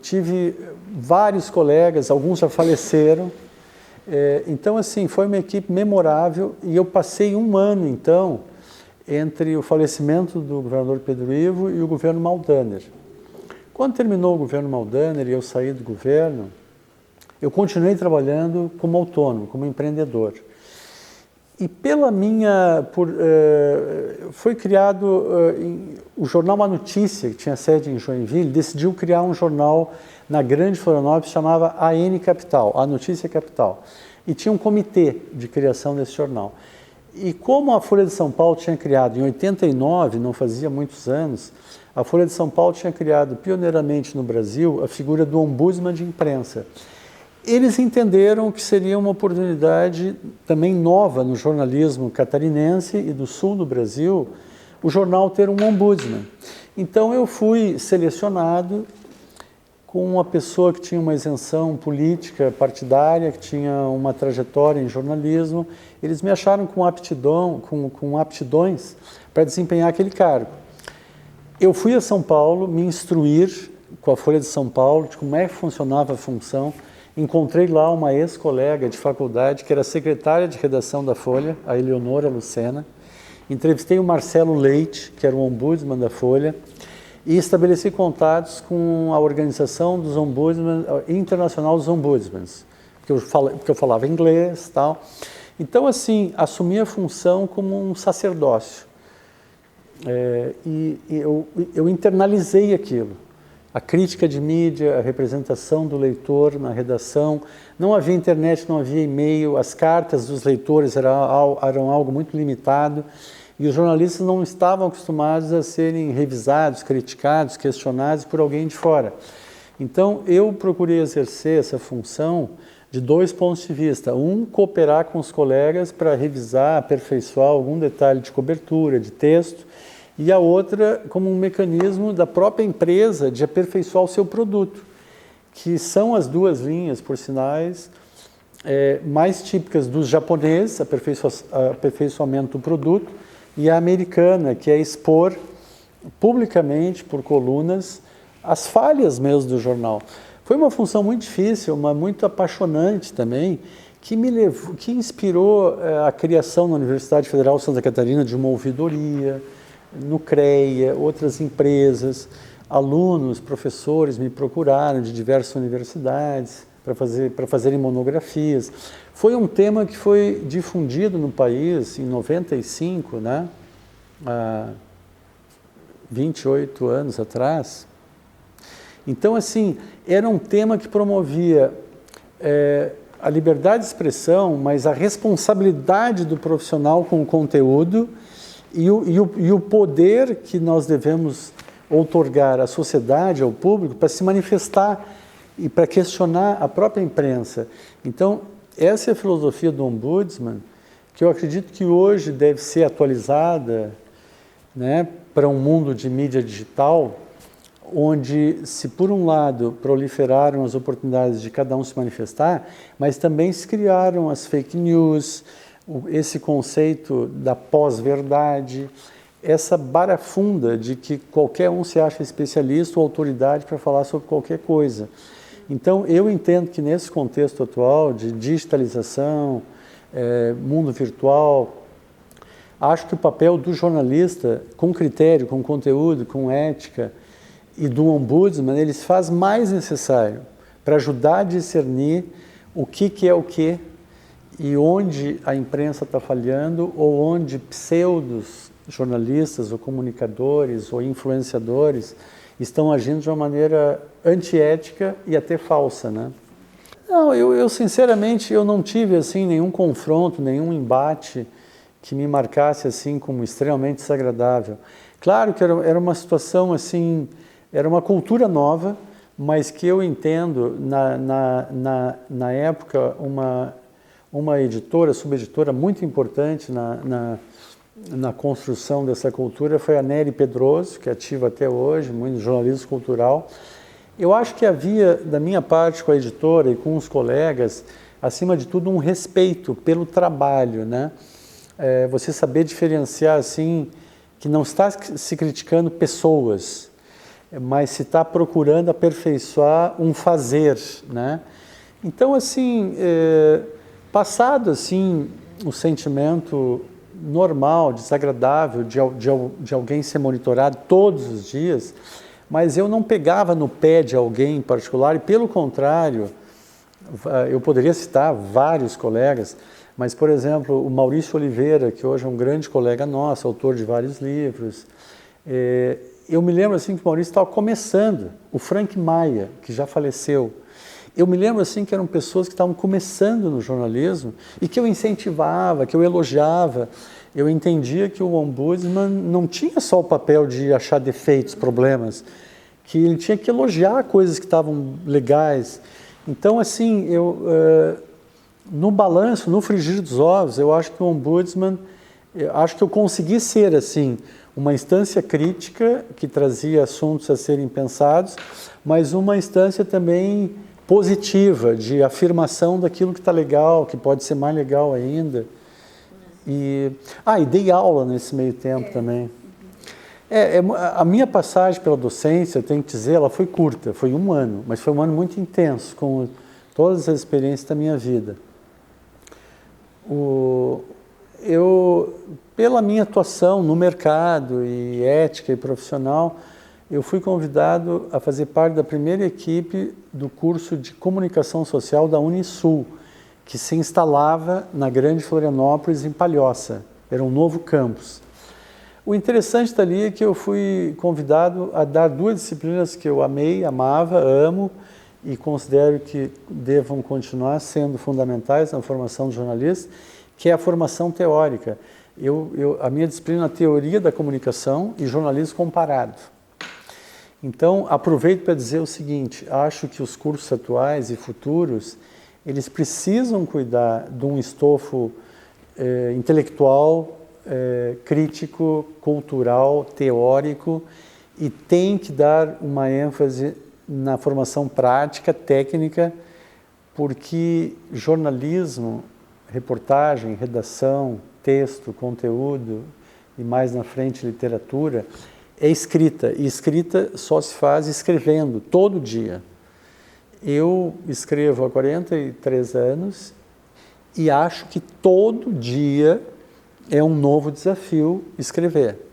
Tive vários colegas, alguns já faleceram. Então, assim, foi uma equipe memorável e eu passei um ano, então, entre o falecimento do governador Pedro Ivo e o governo Maldaner. Quando terminou o governo Maldaner e eu saí do governo, eu continuei trabalhando como autônomo, como empreendedor. E foi criado o jornal A Notícia, que tinha sede em Joinville, decidiu criar um jornal na Grande Florianópolis, que chamava AN Capital, A Notícia Capital. E tinha um comitê de criação desse jornal. E como a Folha de São Paulo tinha criado em 89, não fazia muitos anos, a Folha de São Paulo tinha criado pioneiramente no Brasil a figura do ombudsman de imprensa. Eles entenderam que seria uma oportunidade também nova no jornalismo catarinense e do sul do Brasil, o jornal ter um ombudsman. Então eu fui selecionado com uma pessoa que tinha uma isenção política partidária, que tinha uma trajetória em jornalismo. Eles me acharam com aptidões para desempenhar aquele cargo. Eu fui a São Paulo me instruir com a Folha de São Paulo de como é que funcionava a função. Encontrei lá uma ex-colega de faculdade, que era secretária de redação da Folha, a Eleonora Lucena. Entrevistei o Marcelo Leite, que era o ombudsman da Folha, e estabeleci contatos com a organização dos ombudsman, internacional dos ombudsmans, porque eu falava inglês e tal. Então, assim, assumi a função como um sacerdócio. Eu internalizei aquilo. A crítica de mídia, a representação do leitor na redação. Não havia internet, não havia e-mail, as cartas dos leitores eram algo muito limitado e os jornalistas não estavam acostumados a serem revisados, criticados, questionados por alguém de fora. Então, eu procurei exercer essa função de dois pontos de vista. Um, cooperar com os colegas para revisar, aperfeiçoar algum detalhe de cobertura, de texto, e a outra como um mecanismo da própria empresa de aperfeiçoar o seu produto, que são as duas linhas, por sinais, mais típicas dos japoneses, aperfeiçoamento do produto, e a americana, que é expor publicamente, por colunas, as falhas mesmo do jornal. Foi uma função muito difícil, mas muito apaixonante também, que inspirou a criação na Universidade Federal de Santa Catarina de uma ouvidoria, no CREA, outras empresas, alunos, professores me procuraram de diversas universidades para fazerem monografias. Foi um tema que foi difundido no país em 95, né? Há 28 anos atrás. Então, assim, era um tema que promovia a liberdade de expressão, mas a responsabilidade do profissional com o conteúdo e o poder que nós devemos outorgar à sociedade, ao público, para se manifestar e para questionar a própria imprensa. Então, essa é a filosofia do ombudsman, que eu acredito que hoje deve ser atualizada, né, para um mundo de mídia digital, onde, se por um lado proliferaram as oportunidades de cada um se manifestar, mas também se criaram as fake news, esse conceito da pós-verdade, essa barafunda de que qualquer um se acha especialista ou autoridade para falar sobre qualquer coisa. Então, eu entendo que nesse contexto atual de digitalização, mundo virtual, acho que o papel do jornalista, com critério, com conteúdo, com ética, e do ombudsman, ele se faz mais necessário para ajudar a discernir o que é o que e onde a imprensa está falhando ou onde pseudos jornalistas ou comunicadores ou influenciadores estão agindo de uma maneira antiética e até falsa, né? Não, eu sinceramente eu não tive assim nenhum confronto, nenhum embate que me marcasse assim como extremamente desagradável. Claro que era uma situação assim, era uma cultura nova, mas que eu entendo na época uma editora, subeditora muito importante na construção dessa cultura foi a Nery Pedroso, que é ativa até hoje, muito jornalismo cultural. Eu acho que havia, da minha parte com a editora e com os colegas, acima de tudo, um respeito pelo trabalho, né? Você saber diferenciar, assim, que não está se criticando pessoas, mas se está procurando aperfeiçoar um fazer, né? Então, assim, passado, assim, o sentimento normal, desagradável de alguém ser monitorado todos os dias, mas eu não pegava no pé de alguém em particular e, pelo contrário, Eu poderia citar vários colegas, mas, por exemplo, o Maurício Oliveira, que hoje é um grande colega nosso, autor de vários livros. Eu me lembro assim que o Maurício estava começando, o Frank Maia, que já faleceu. Eu me lembro assim que eram pessoas que estavam começando no jornalismo e que eu incentivava, que eu elogiava. Eu entendia que o ombudsman não tinha só o papel de achar defeitos, problemas, que ele tinha que elogiar coisas que estavam legais. Então, assim, no balanço, no frigir dos ovos, eu acho que o ombudsman, acho que eu consegui ser, assim, uma instância crítica que trazia assuntos a serem pensados, mas uma instância também positiva, de afirmação daquilo que está legal, que pode ser mais legal ainda. E dei aula nesse meio tempo também. A minha passagem pela docência, eu tenho que dizer, ela foi curta, foi 1 ano, mas foi um ano muito intenso, com todas as experiências da minha vida. Pela minha atuação no mercado e ética e profissional, eu fui convidado a fazer parte da primeira equipe do curso de comunicação social da Unisul, que se instalava na Grande Florianópolis, em Palhoça. Era um novo campus. O interessante dali é que eu fui convidado a dar 2 disciplinas que eu amei, amava, amo e considero que devam continuar sendo fundamentais na formação de jornalistas, que é a formação teórica. A minha disciplina é Teoria da Comunicação e Jornalismo Comparado. Então, aproveito para dizer o seguinte, acho que os cursos atuais e futuros, eles precisam cuidar de um estofo intelectual, crítico, cultural, teórico, e tem que dar uma ênfase na formação prática, técnica, porque jornalismo, reportagem, redação, texto, conteúdo e mais na frente literatura, é escrita, e escrita só se faz escrevendo, todo dia. Eu escrevo há 43 anos e acho que todo dia é um novo desafio escrever.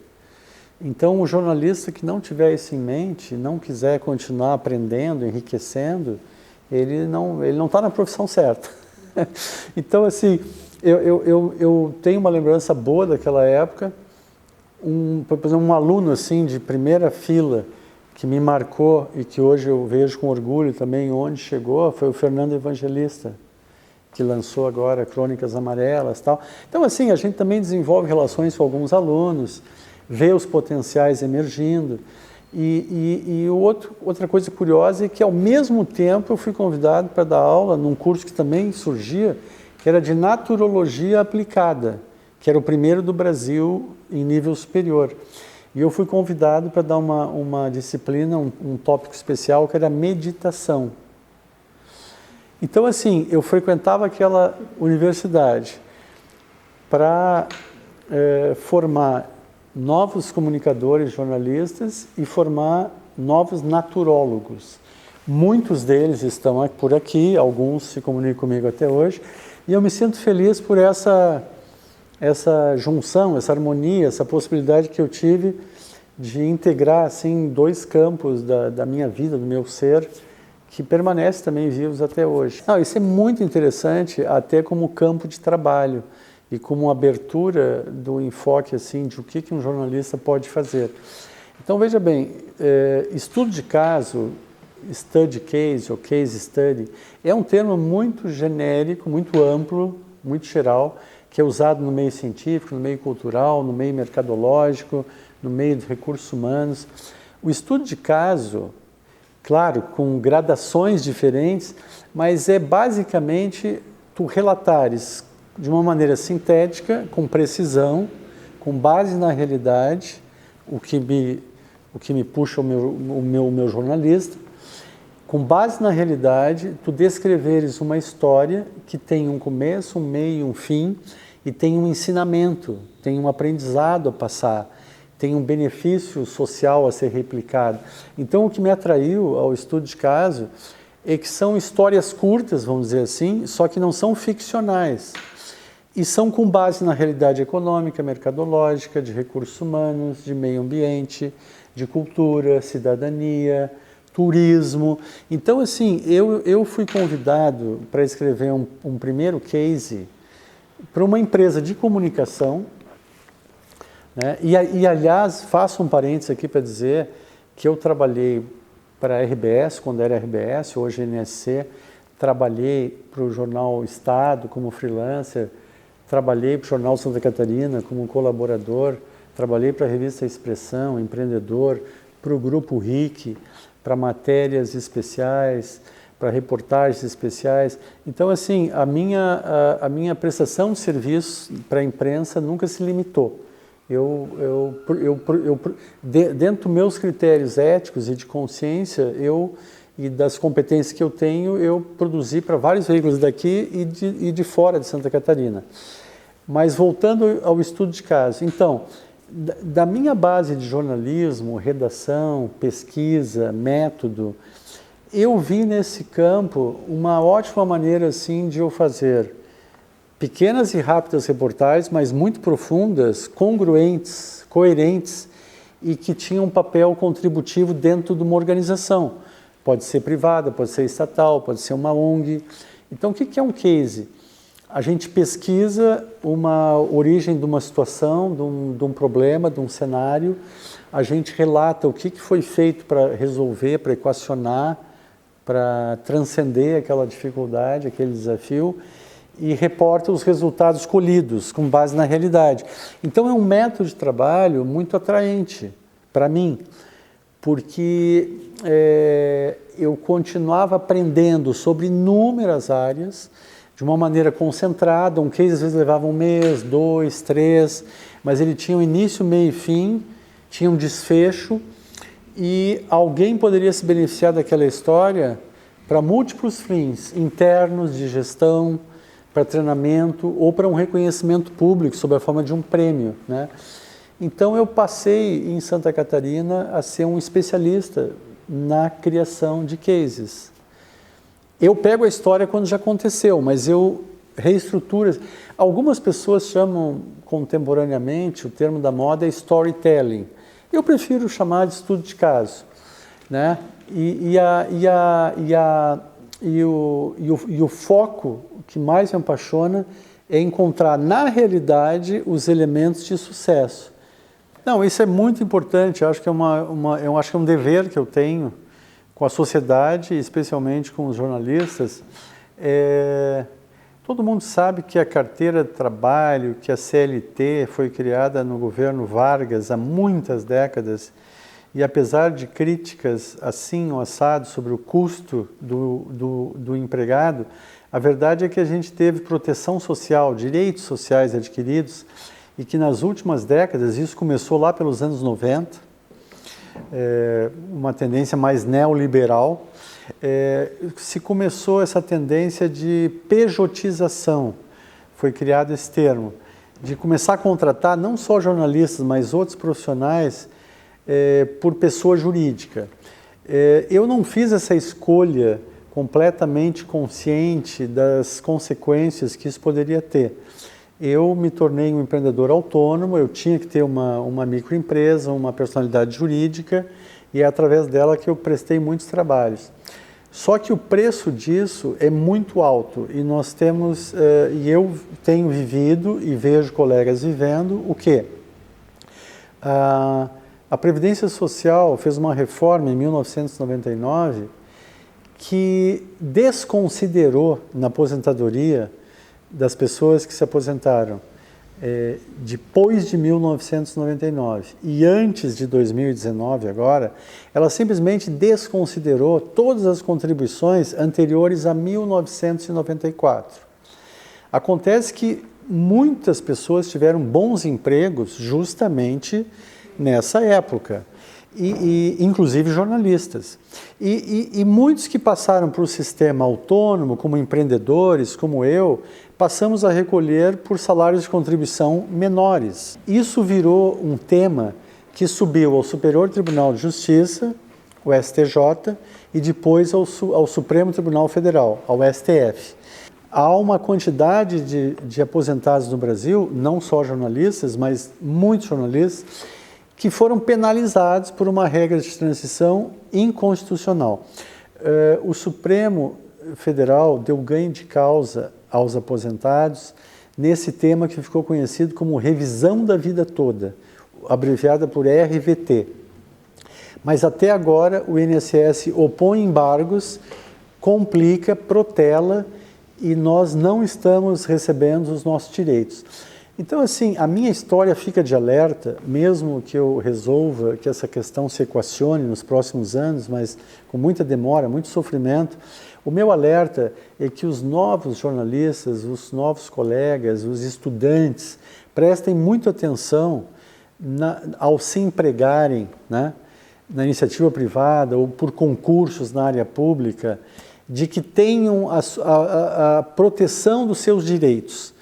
Então, o jornalista que não tiver isso em mente, não quiser continuar aprendendo, enriquecendo, ele não está na profissão certa. Então, assim, eu tenho uma lembrança boa daquela época. Por exemplo, um aluno assim de primeira fila que me marcou e que hoje eu vejo com orgulho também onde chegou foi o Fernando Evangelista, que lançou agora Crônicas Amarelas e tal. Então, assim, a gente também desenvolve relações com alguns alunos, vê os potenciais emergindo. Outra coisa curiosa é que, ao mesmo tempo, eu fui convidado para dar aula num curso que também surgia, que era de Naturologia Aplicada, que era o primeiro do Brasil em nível superior. E eu fui convidado para dar uma disciplina, um tópico especial, que era meditação. Então, assim, eu frequentava aquela universidade para formar novos comunicadores, jornalistas e formar novos naturólogos. Muitos deles estão por aqui, alguns se comunicam comigo até hoje, e eu me sinto feliz por essa junção, essa harmonia, essa possibilidade que eu tive de integrar assim 2 campos da minha vida, do meu ser, que permanecem também vivos até hoje. Isso é muito interessante até como campo de trabalho e como abertura do enfoque assim de o que um jornalista pode fazer. Então, veja bem, estudo de caso, study case ou case study, é um termo muito genérico, muito amplo, muito geral, que é usado no meio científico, no meio cultural, no meio mercadológico, no meio de recursos humanos. O estudo de caso, claro, com gradações diferentes, mas é basicamente tu relatares de uma maneira sintética, com precisão, com base na realidade, o que me puxa o meu jornalista, com base na realidade, tu descreveres uma história que tem um começo, um meio, um fim, e tem um ensinamento, tem um aprendizado a passar, tem um benefício social a ser replicado. Então, o que me atraiu ao estudo de caso é que são histórias curtas, vamos dizer assim, só que não são ficcionais. E são com base na realidade econômica, mercadológica, de recursos humanos, de meio ambiente, de cultura, cidadania, turismo. Então, assim, eu fui convidado para escrever um primeiro case para uma empresa de comunicação, né? E, aliás, faço um parênteses aqui para dizer que eu trabalhei para a RBS, quando era RBS, hoje NSC, trabalhei para o Jornal Estado como freelancer, trabalhei para o Jornal Santa Catarina como colaborador, trabalhei para a revista Expressão, empreendedor, para o Grupo RIC, para matérias especiais, para reportagens especiais. Então, assim, a minha prestação de serviço para a imprensa nunca se limitou. Dentro dos meus critérios éticos e de consciência, e das competências que eu tenho, eu produzi para vários veículos daqui e de fora de Santa Catarina. Mas voltando ao estudo de caso, então, da minha base de jornalismo, redação, pesquisa, método, eu vi nesse campo uma ótima maneira assim de eu fazer pequenas e rápidas reportagens, mas muito profundas, congruentes, coerentes e que tinham um papel contributivo dentro de uma organização. Pode ser privada, pode ser estatal, pode ser uma ONG. Então, o que é um case? A gente pesquisa uma origem de uma situação, de um problema, de um cenário, a gente relata o que foi feito para resolver, para equacionar, para transcender aquela dificuldade, aquele desafio, e reporta os resultados colhidos com base na realidade. Então é um método de trabalho muito atraente para mim, porque eu continuava aprendendo sobre inúmeras áreas, de uma maneira concentrada. Um case às vezes levava 1 mês, 2, 3, mas ele tinha um início, meio e fim, tinha um desfecho, e alguém poderia se beneficiar daquela história para múltiplos fins, internos, de gestão, para treinamento ou para um reconhecimento público sob a forma de um prêmio, né? Então eu passei em Santa Catarina a ser um especialista na criação de cases. Eu pego a história quando já aconteceu, mas eu reestruturo. Algumas pessoas chamam contemporaneamente, o termo da moda é storytelling. Eu prefiro chamar de estudo de caso, né? O foco que mais me apaixona é encontrar na realidade os elementos de sucesso. Não, isso é muito importante. Eu acho que eu acho que é um dever que eu tenho com a sociedade, especialmente com os jornalistas. Todo mundo sabe que a carteira de trabalho, que a CLT foi criada no governo Vargas há muitas décadas, e apesar de críticas assim ou assado sobre o custo do empregado, a verdade é que a gente teve proteção social, direitos sociais adquiridos, e que nas últimas décadas, isso começou lá pelos anos 90, uma tendência mais neoliberal, se começou essa tendência de pejotização, foi criado esse termo, de começar a contratar não só jornalistas, mas outros profissionais por pessoa jurídica. Eu não fiz essa escolha completamente consciente das consequências que isso poderia ter. Eu me tornei um empreendedor autônomo, eu tinha que ter uma microempresa, uma personalidade jurídica, e é através dela que eu prestei muitos trabalhos. Só que o preço disso é muito alto, e nós temos, e eu tenho vivido e vejo colegas vivendo, o quê? A Previdência Social fez uma reforma em 1999 que desconsiderou na aposentadoria das pessoas que se aposentaram depois de 1999 e antes de 2019 agora, ela simplesmente desconsiderou todas as contribuições anteriores a 1994. Acontece que muitas pessoas tiveram bons empregos justamente nessa época, inclusive jornalistas. E muitos que passaram para o sistema autônomo, como empreendedores, como eu, passamos a recolher por salários de contribuição menores. Isso virou um tema que subiu ao Superior Tribunal de Justiça, o STJ, e depois ao Supremo Tribunal Federal, ao STF. Há uma quantidade de aposentados no Brasil, não só jornalistas, mas muitos jornalistas, que foram penalizados por uma regra de transição inconstitucional. O Supremo Federal deu ganho de causa aos aposentados nesse tema que ficou conhecido como revisão da vida toda, abreviada por RVT. Mas até agora o INSS opõe embargos, complica, protela e nós não estamos recebendo os nossos direitos. Então, assim, a minha história fica de alerta, mesmo que eu resolva que essa questão se equacione nos próximos anos, mas com muita demora, muito sofrimento. O meu alerta é que os novos jornalistas, os novos colegas, os estudantes, prestem muita atenção ao se empregarem, né, na iniciativa privada ou por concursos na área pública, de que tenham a proteção dos seus direitos,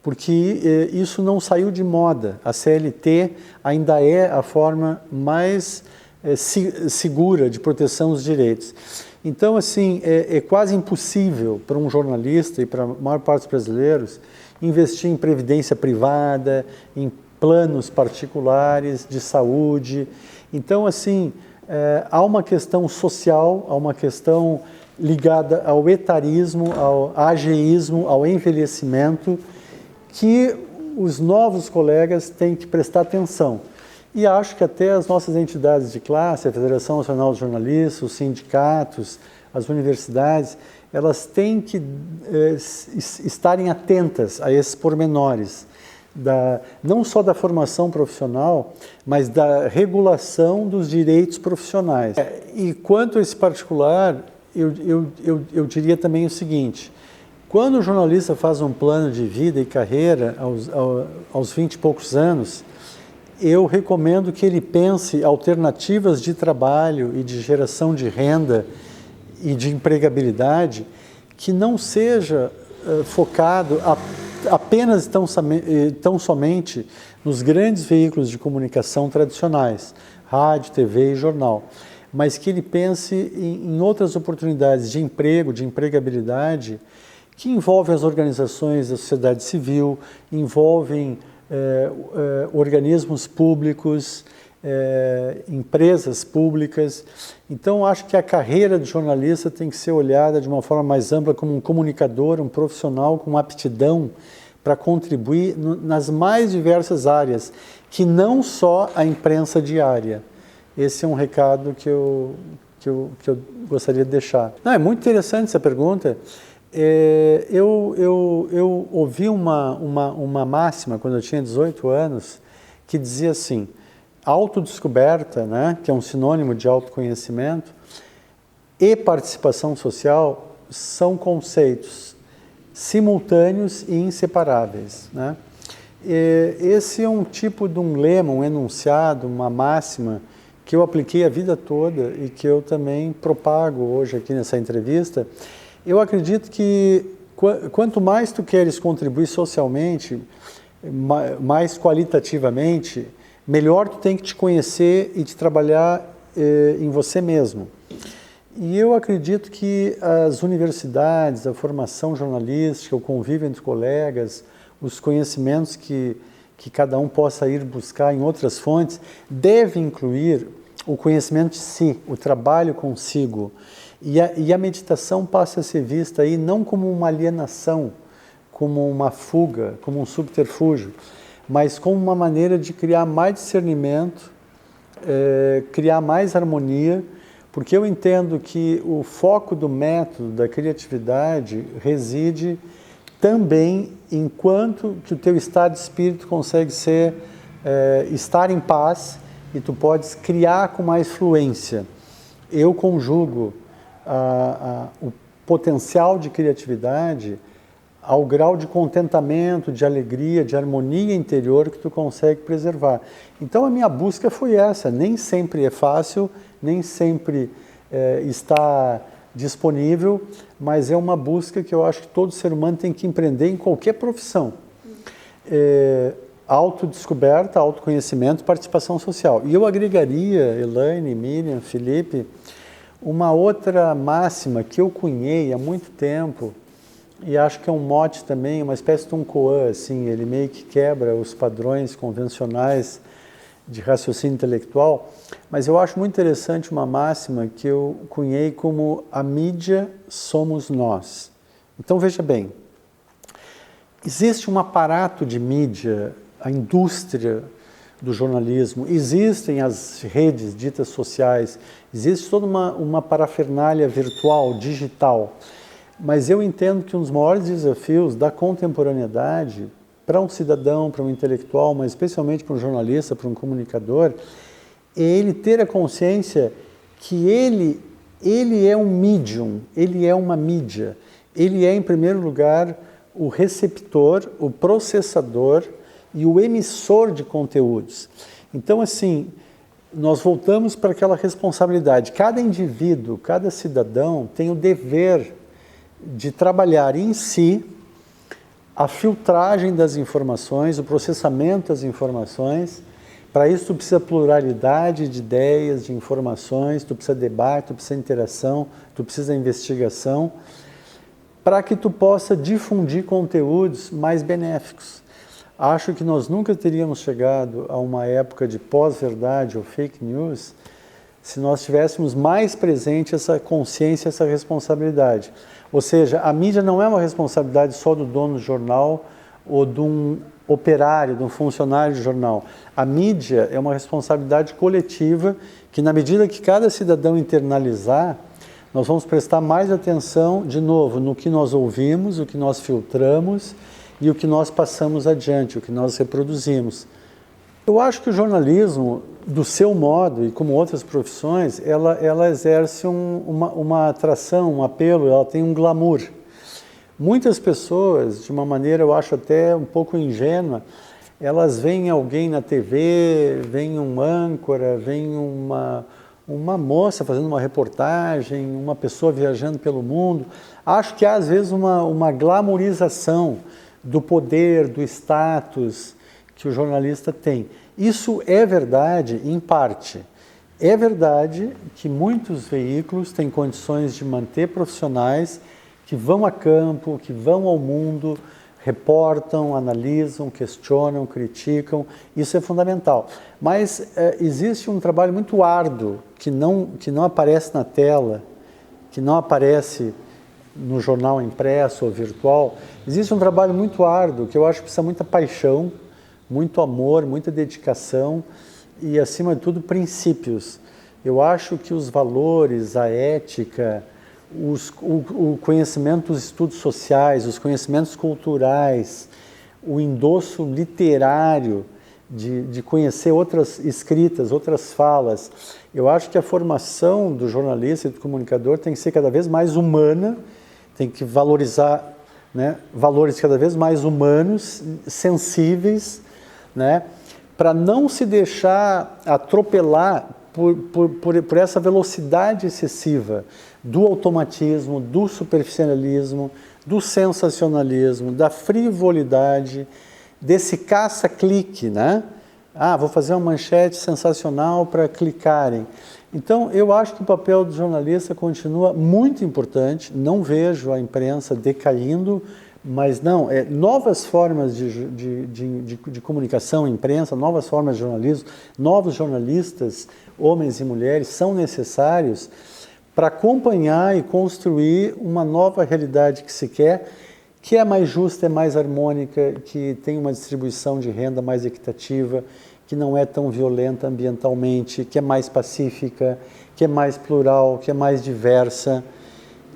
porque isso não saiu de moda. A CLT ainda é a forma mais segura de proteção dos direitos. Então, assim, é quase impossível para um jornalista e para a maior parte dos brasileiros investir em previdência privada, em planos particulares de saúde. Então, assim, há uma questão social, há uma questão ligada ao etarismo, ao ageísmo, ao envelhecimento, que os novos colegas têm que prestar atenção. E acho que até as nossas entidades de classe, a Federação Nacional dos Jornalistas, os sindicatos, as universidades, elas têm que estarem atentas a esses pormenores, não só da formação profissional, mas da regulação dos direitos profissionais. E quanto a esse particular, eu diria também o seguinte: quando o jornalista faz um plano de vida e carreira aos 20 e poucos anos, eu recomendo que ele pense alternativas de trabalho e de geração de renda e de empregabilidade que não seja focado apenas tão somente nos grandes veículos de comunicação tradicionais, rádio, TV e jornal, mas que ele pense em outras oportunidades de emprego, de empregabilidade, que envolvem as organizações da sociedade civil, envolvem organismos públicos, empresas públicas. Então, acho que a carreira de jornalista tem que ser olhada de uma forma mais ampla como um comunicador, um profissional com aptidão para contribuir nas mais diversas áreas, que não só a imprensa diária. Esse é um recado que eu gostaria de deixar. Não, é muito interessante essa pergunta. Eu ouvi uma máxima quando eu tinha 18 anos que dizia assim: autodescoberta, né, que é um sinônimo de autoconhecimento, e participação social são conceitos simultâneos e inseparáveis, né? Esse é um tipo de um lema, um enunciado, uma máxima que eu apliquei a vida toda e que eu também propago hoje aqui nessa entrevista. Eu acredito que quanto mais tu queres contribuir socialmente, mais qualitativamente, melhor tu tem que te conhecer e te trabalhar em você mesmo. E eu acredito que as universidades, a formação jornalística, o convívio entre colegas, os conhecimentos que cada um possa ir buscar em outras fontes, devem incluir o conhecimento de si, o trabalho consigo. E a meditação passa a ser vista aí não como uma alienação, como uma fuga, como um subterfúgio, mas como uma maneira de criar mais discernimento, criar mais harmonia, porque eu entendo que o foco do método, da criatividade, reside também em quanto que o teu estado de espírito consegue estar em paz e tu podes criar com mais fluência. Eu conjugo o potencial de criatividade ao grau de contentamento, de alegria, de harmonia interior que tu consegue preservar. Então a minha busca foi essa. Nem sempre é fácil, nem sempre está disponível, mas é uma busca que eu acho que todo ser humano tem que empreender em qualquer profissão. Autodescoberta, autoconhecimento, participação social. E eu agregaria, Elaine, Miriam, Felipe, uma outra máxima que eu cunhei há muito tempo, e acho que é um mote também, uma espécie de um koan, assim, ele meio que quebra os padrões convencionais de raciocínio intelectual, mas eu acho muito interessante uma máxima que eu cunhei como a mídia somos nós. Então veja bem, existe um aparato de mídia, a indústria do jornalismo, existem as redes ditas sociais, existe toda uma parafernália virtual, digital, mas eu entendo que um dos maiores desafios da contemporaneidade para um cidadão, para um intelectual, mas especialmente para um jornalista, para um comunicador, é ele ter a consciência que ele é um medium, ele é uma mídia, ele é, em primeiro lugar, o receptor, o processador e o emissor de conteúdos. Então, assim, nós voltamos para aquela responsabilidade. Cada indivíduo, cada cidadão tem o dever de trabalhar em si a filtragem das informações, o processamento das informações. Para isso, tu precisa pluralidade de ideias, de informações, tu precisa debate, tu precisa interação, tu precisa investigação, para que tu possa difundir conteúdos mais benéficos. Acho que nós nunca teríamos chegado a uma época de pós-verdade ou fake news se nós tivéssemos mais presente essa consciência, essa responsabilidade. Ou seja, a mídia não é uma responsabilidade só do dono do jornal ou de um operário, de um funcionário de jornal. A mídia é uma responsabilidade coletiva que, na medida que cada cidadão internalizar, nós vamos prestar mais atenção, de novo, no que nós ouvimos, o que nós filtramos e o que nós passamos adiante, o que nós reproduzimos. Eu acho que o jornalismo, do seu modo, e como outras profissões, ela exerce uma atração, um apelo, ela tem um glamour. Muitas pessoas, de uma maneira, eu acho até um pouco ingênua, elas veem alguém na TV, veem um âncora, veem uma moça fazendo uma reportagem, uma pessoa viajando pelo mundo. Acho que há, às vezes, uma glamourização do poder, do status que o jornalista tem. Isso é verdade, em parte. É verdade que muitos veículos têm condições de manter profissionais que vão a campo, que vão ao mundo, reportam, analisam, questionam, criticam. Isso é fundamental. Mas existe um trabalho muito árduo que não aparece na tela, que não aparece no jornal impresso ou virtual. Existe um trabalho muito árduo que eu acho que precisa muita paixão, muito amor, muita dedicação e, acima de tudo, princípios. Eu acho que os valores, a ética, o conhecimento dos estudos sociais, os conhecimentos culturais, o endosso literário de conhecer outras escritas, outras falas. Eu acho que a formação do jornalista e do comunicador tem que ser cada vez mais humana, tem que valorizar, né, valores cada vez mais humanos, sensíveis, né, para não se deixar atropelar por essa velocidade excessiva do automatismo, do superficialismo, do sensacionalismo, da frivolidade, desse caça-clique, né? Ah, vou fazer uma manchete sensacional para clicarem. Então, eu acho que o papel do jornalista continua muito importante, não vejo a imprensa decaindo, mas não, novas formas de comunicação, imprensa, novas formas de jornalismo, novos jornalistas, homens e mulheres, são necessários para acompanhar e construir uma nova realidade que se quer, que é mais justa, é mais harmônica, que tem uma distribuição de renda mais equitativa, que não é tão violenta ambientalmente, que é mais pacífica, que é mais plural, que é mais diversa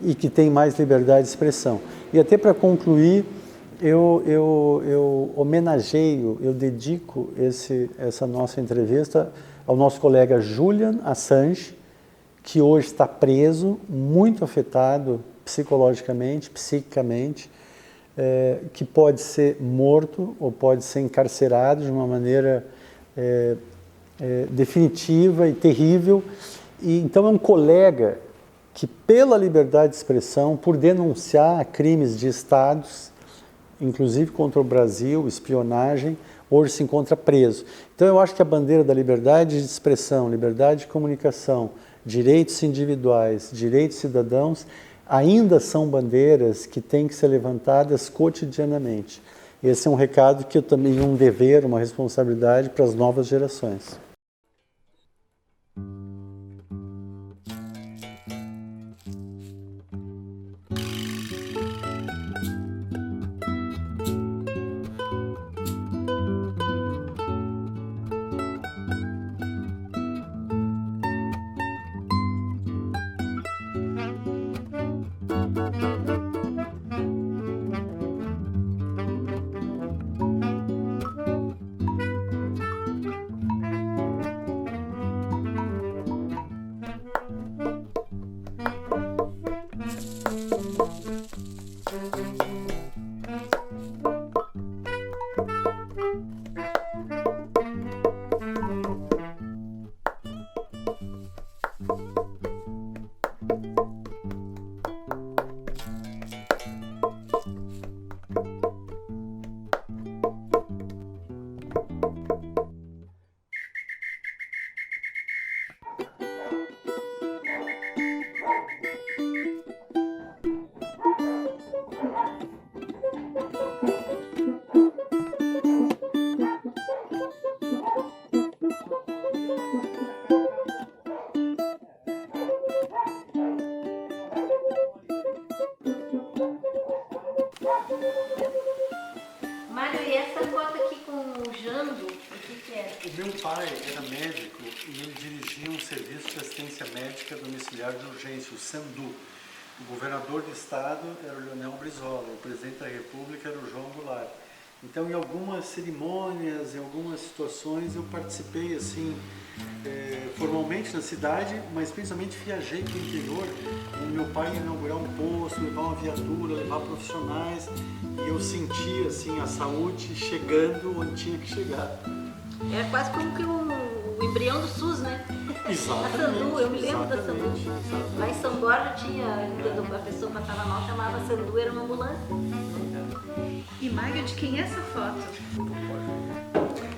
e que tem mais liberdade de expressão. E até para concluir, eu homenageio, eu dedico essa nossa entrevista ao nosso colega Julian Assange, que hoje está preso, muito afetado psicologicamente, psiquicamente, que pode ser morto ou pode ser encarcerado de uma maneira definitiva e terrível. E, então é um colega que, pela liberdade de expressão, por denunciar crimes de estados, inclusive contra o Brasil, espionagem, hoje se encontra preso. Então eu acho que a bandeira da liberdade de expressão, liberdade de comunicação, direitos individuais, direitos cidadãos, ainda são bandeiras que têm que ser levantadas cotidianamente. esse é um recado que eu também, um dever, uma responsabilidade para as novas gerações. Mário, e essa foto aqui com o Jando, o que é? O meu pai era médico e ele dirigia um serviço de assistência médica domiciliar de urgência, o SAMDU. O governador do estado era o Leonel Brizola, o presidente da República era o João Goulart. Então, em algumas cerimônias, em algumas situações, eu participei assim, formalmente na cidade, mas principalmente viajei para o interior. O meu pai ia inaugurar um posto, levar uma viatura, levar profissionais, e eu sentia assim a saúde chegando onde tinha que chegar. É quase como que o embrião do SUS, né? Exatamente. A Sandu, eu me lembro da Sandu. Exatamente. Lá em São Borja tinha, quando a pessoa passava mal, chamava Sandu, era uma ambulância. E Mário, de quem é essa foto?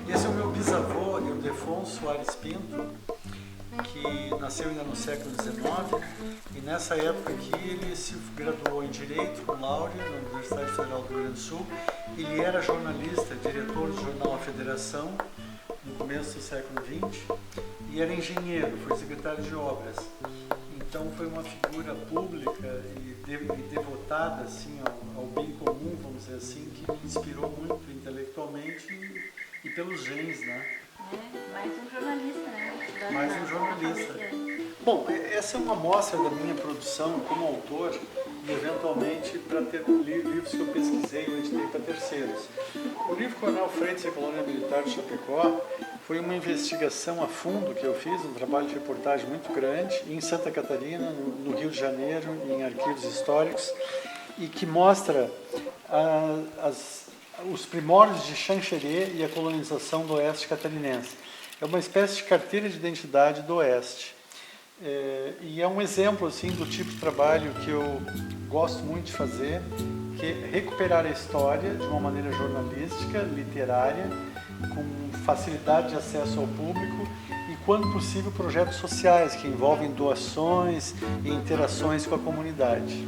Esse é o meu bisavô, Ildefonso Soares Pinto, que nasceu ainda no século XIX, e nessa época aqui ele se graduou em Direito com laurea na Universidade Federal do Rio Grande do Sul. Ele era jornalista, diretor do jornal A Federação, no começo do século XX, e era engenheiro, foi secretário de obras. Então foi uma figura pública e devotada assim, ao bem comum, vamos dizer assim, que me inspirou muito intelectualmente e pelos genes, né? Mais um jornalista, né? Mais um jornalista. Bom, essa é uma amostra da minha produção como autor e eventualmente para ter livros que eu pesquisei e editei para terceiros. O livro Coronel Freitas e a Colônia Militar de Chapecó foi uma investigação a fundo que eu fiz, um trabalho de reportagem muito grande em Santa Catarina, no Rio de Janeiro, em arquivos históricos, e que mostra os primórdios de Xanxerê e a colonização do oeste catarinense. É uma espécie de carteira de identidade do oeste. E é um exemplo assim, do tipo de trabalho que eu gosto muito de fazer, que é recuperar a história de uma maneira jornalística, literária, com facilidade de acesso ao público e, quando possível, projetos sociais que envolvem doações e interações com a comunidade.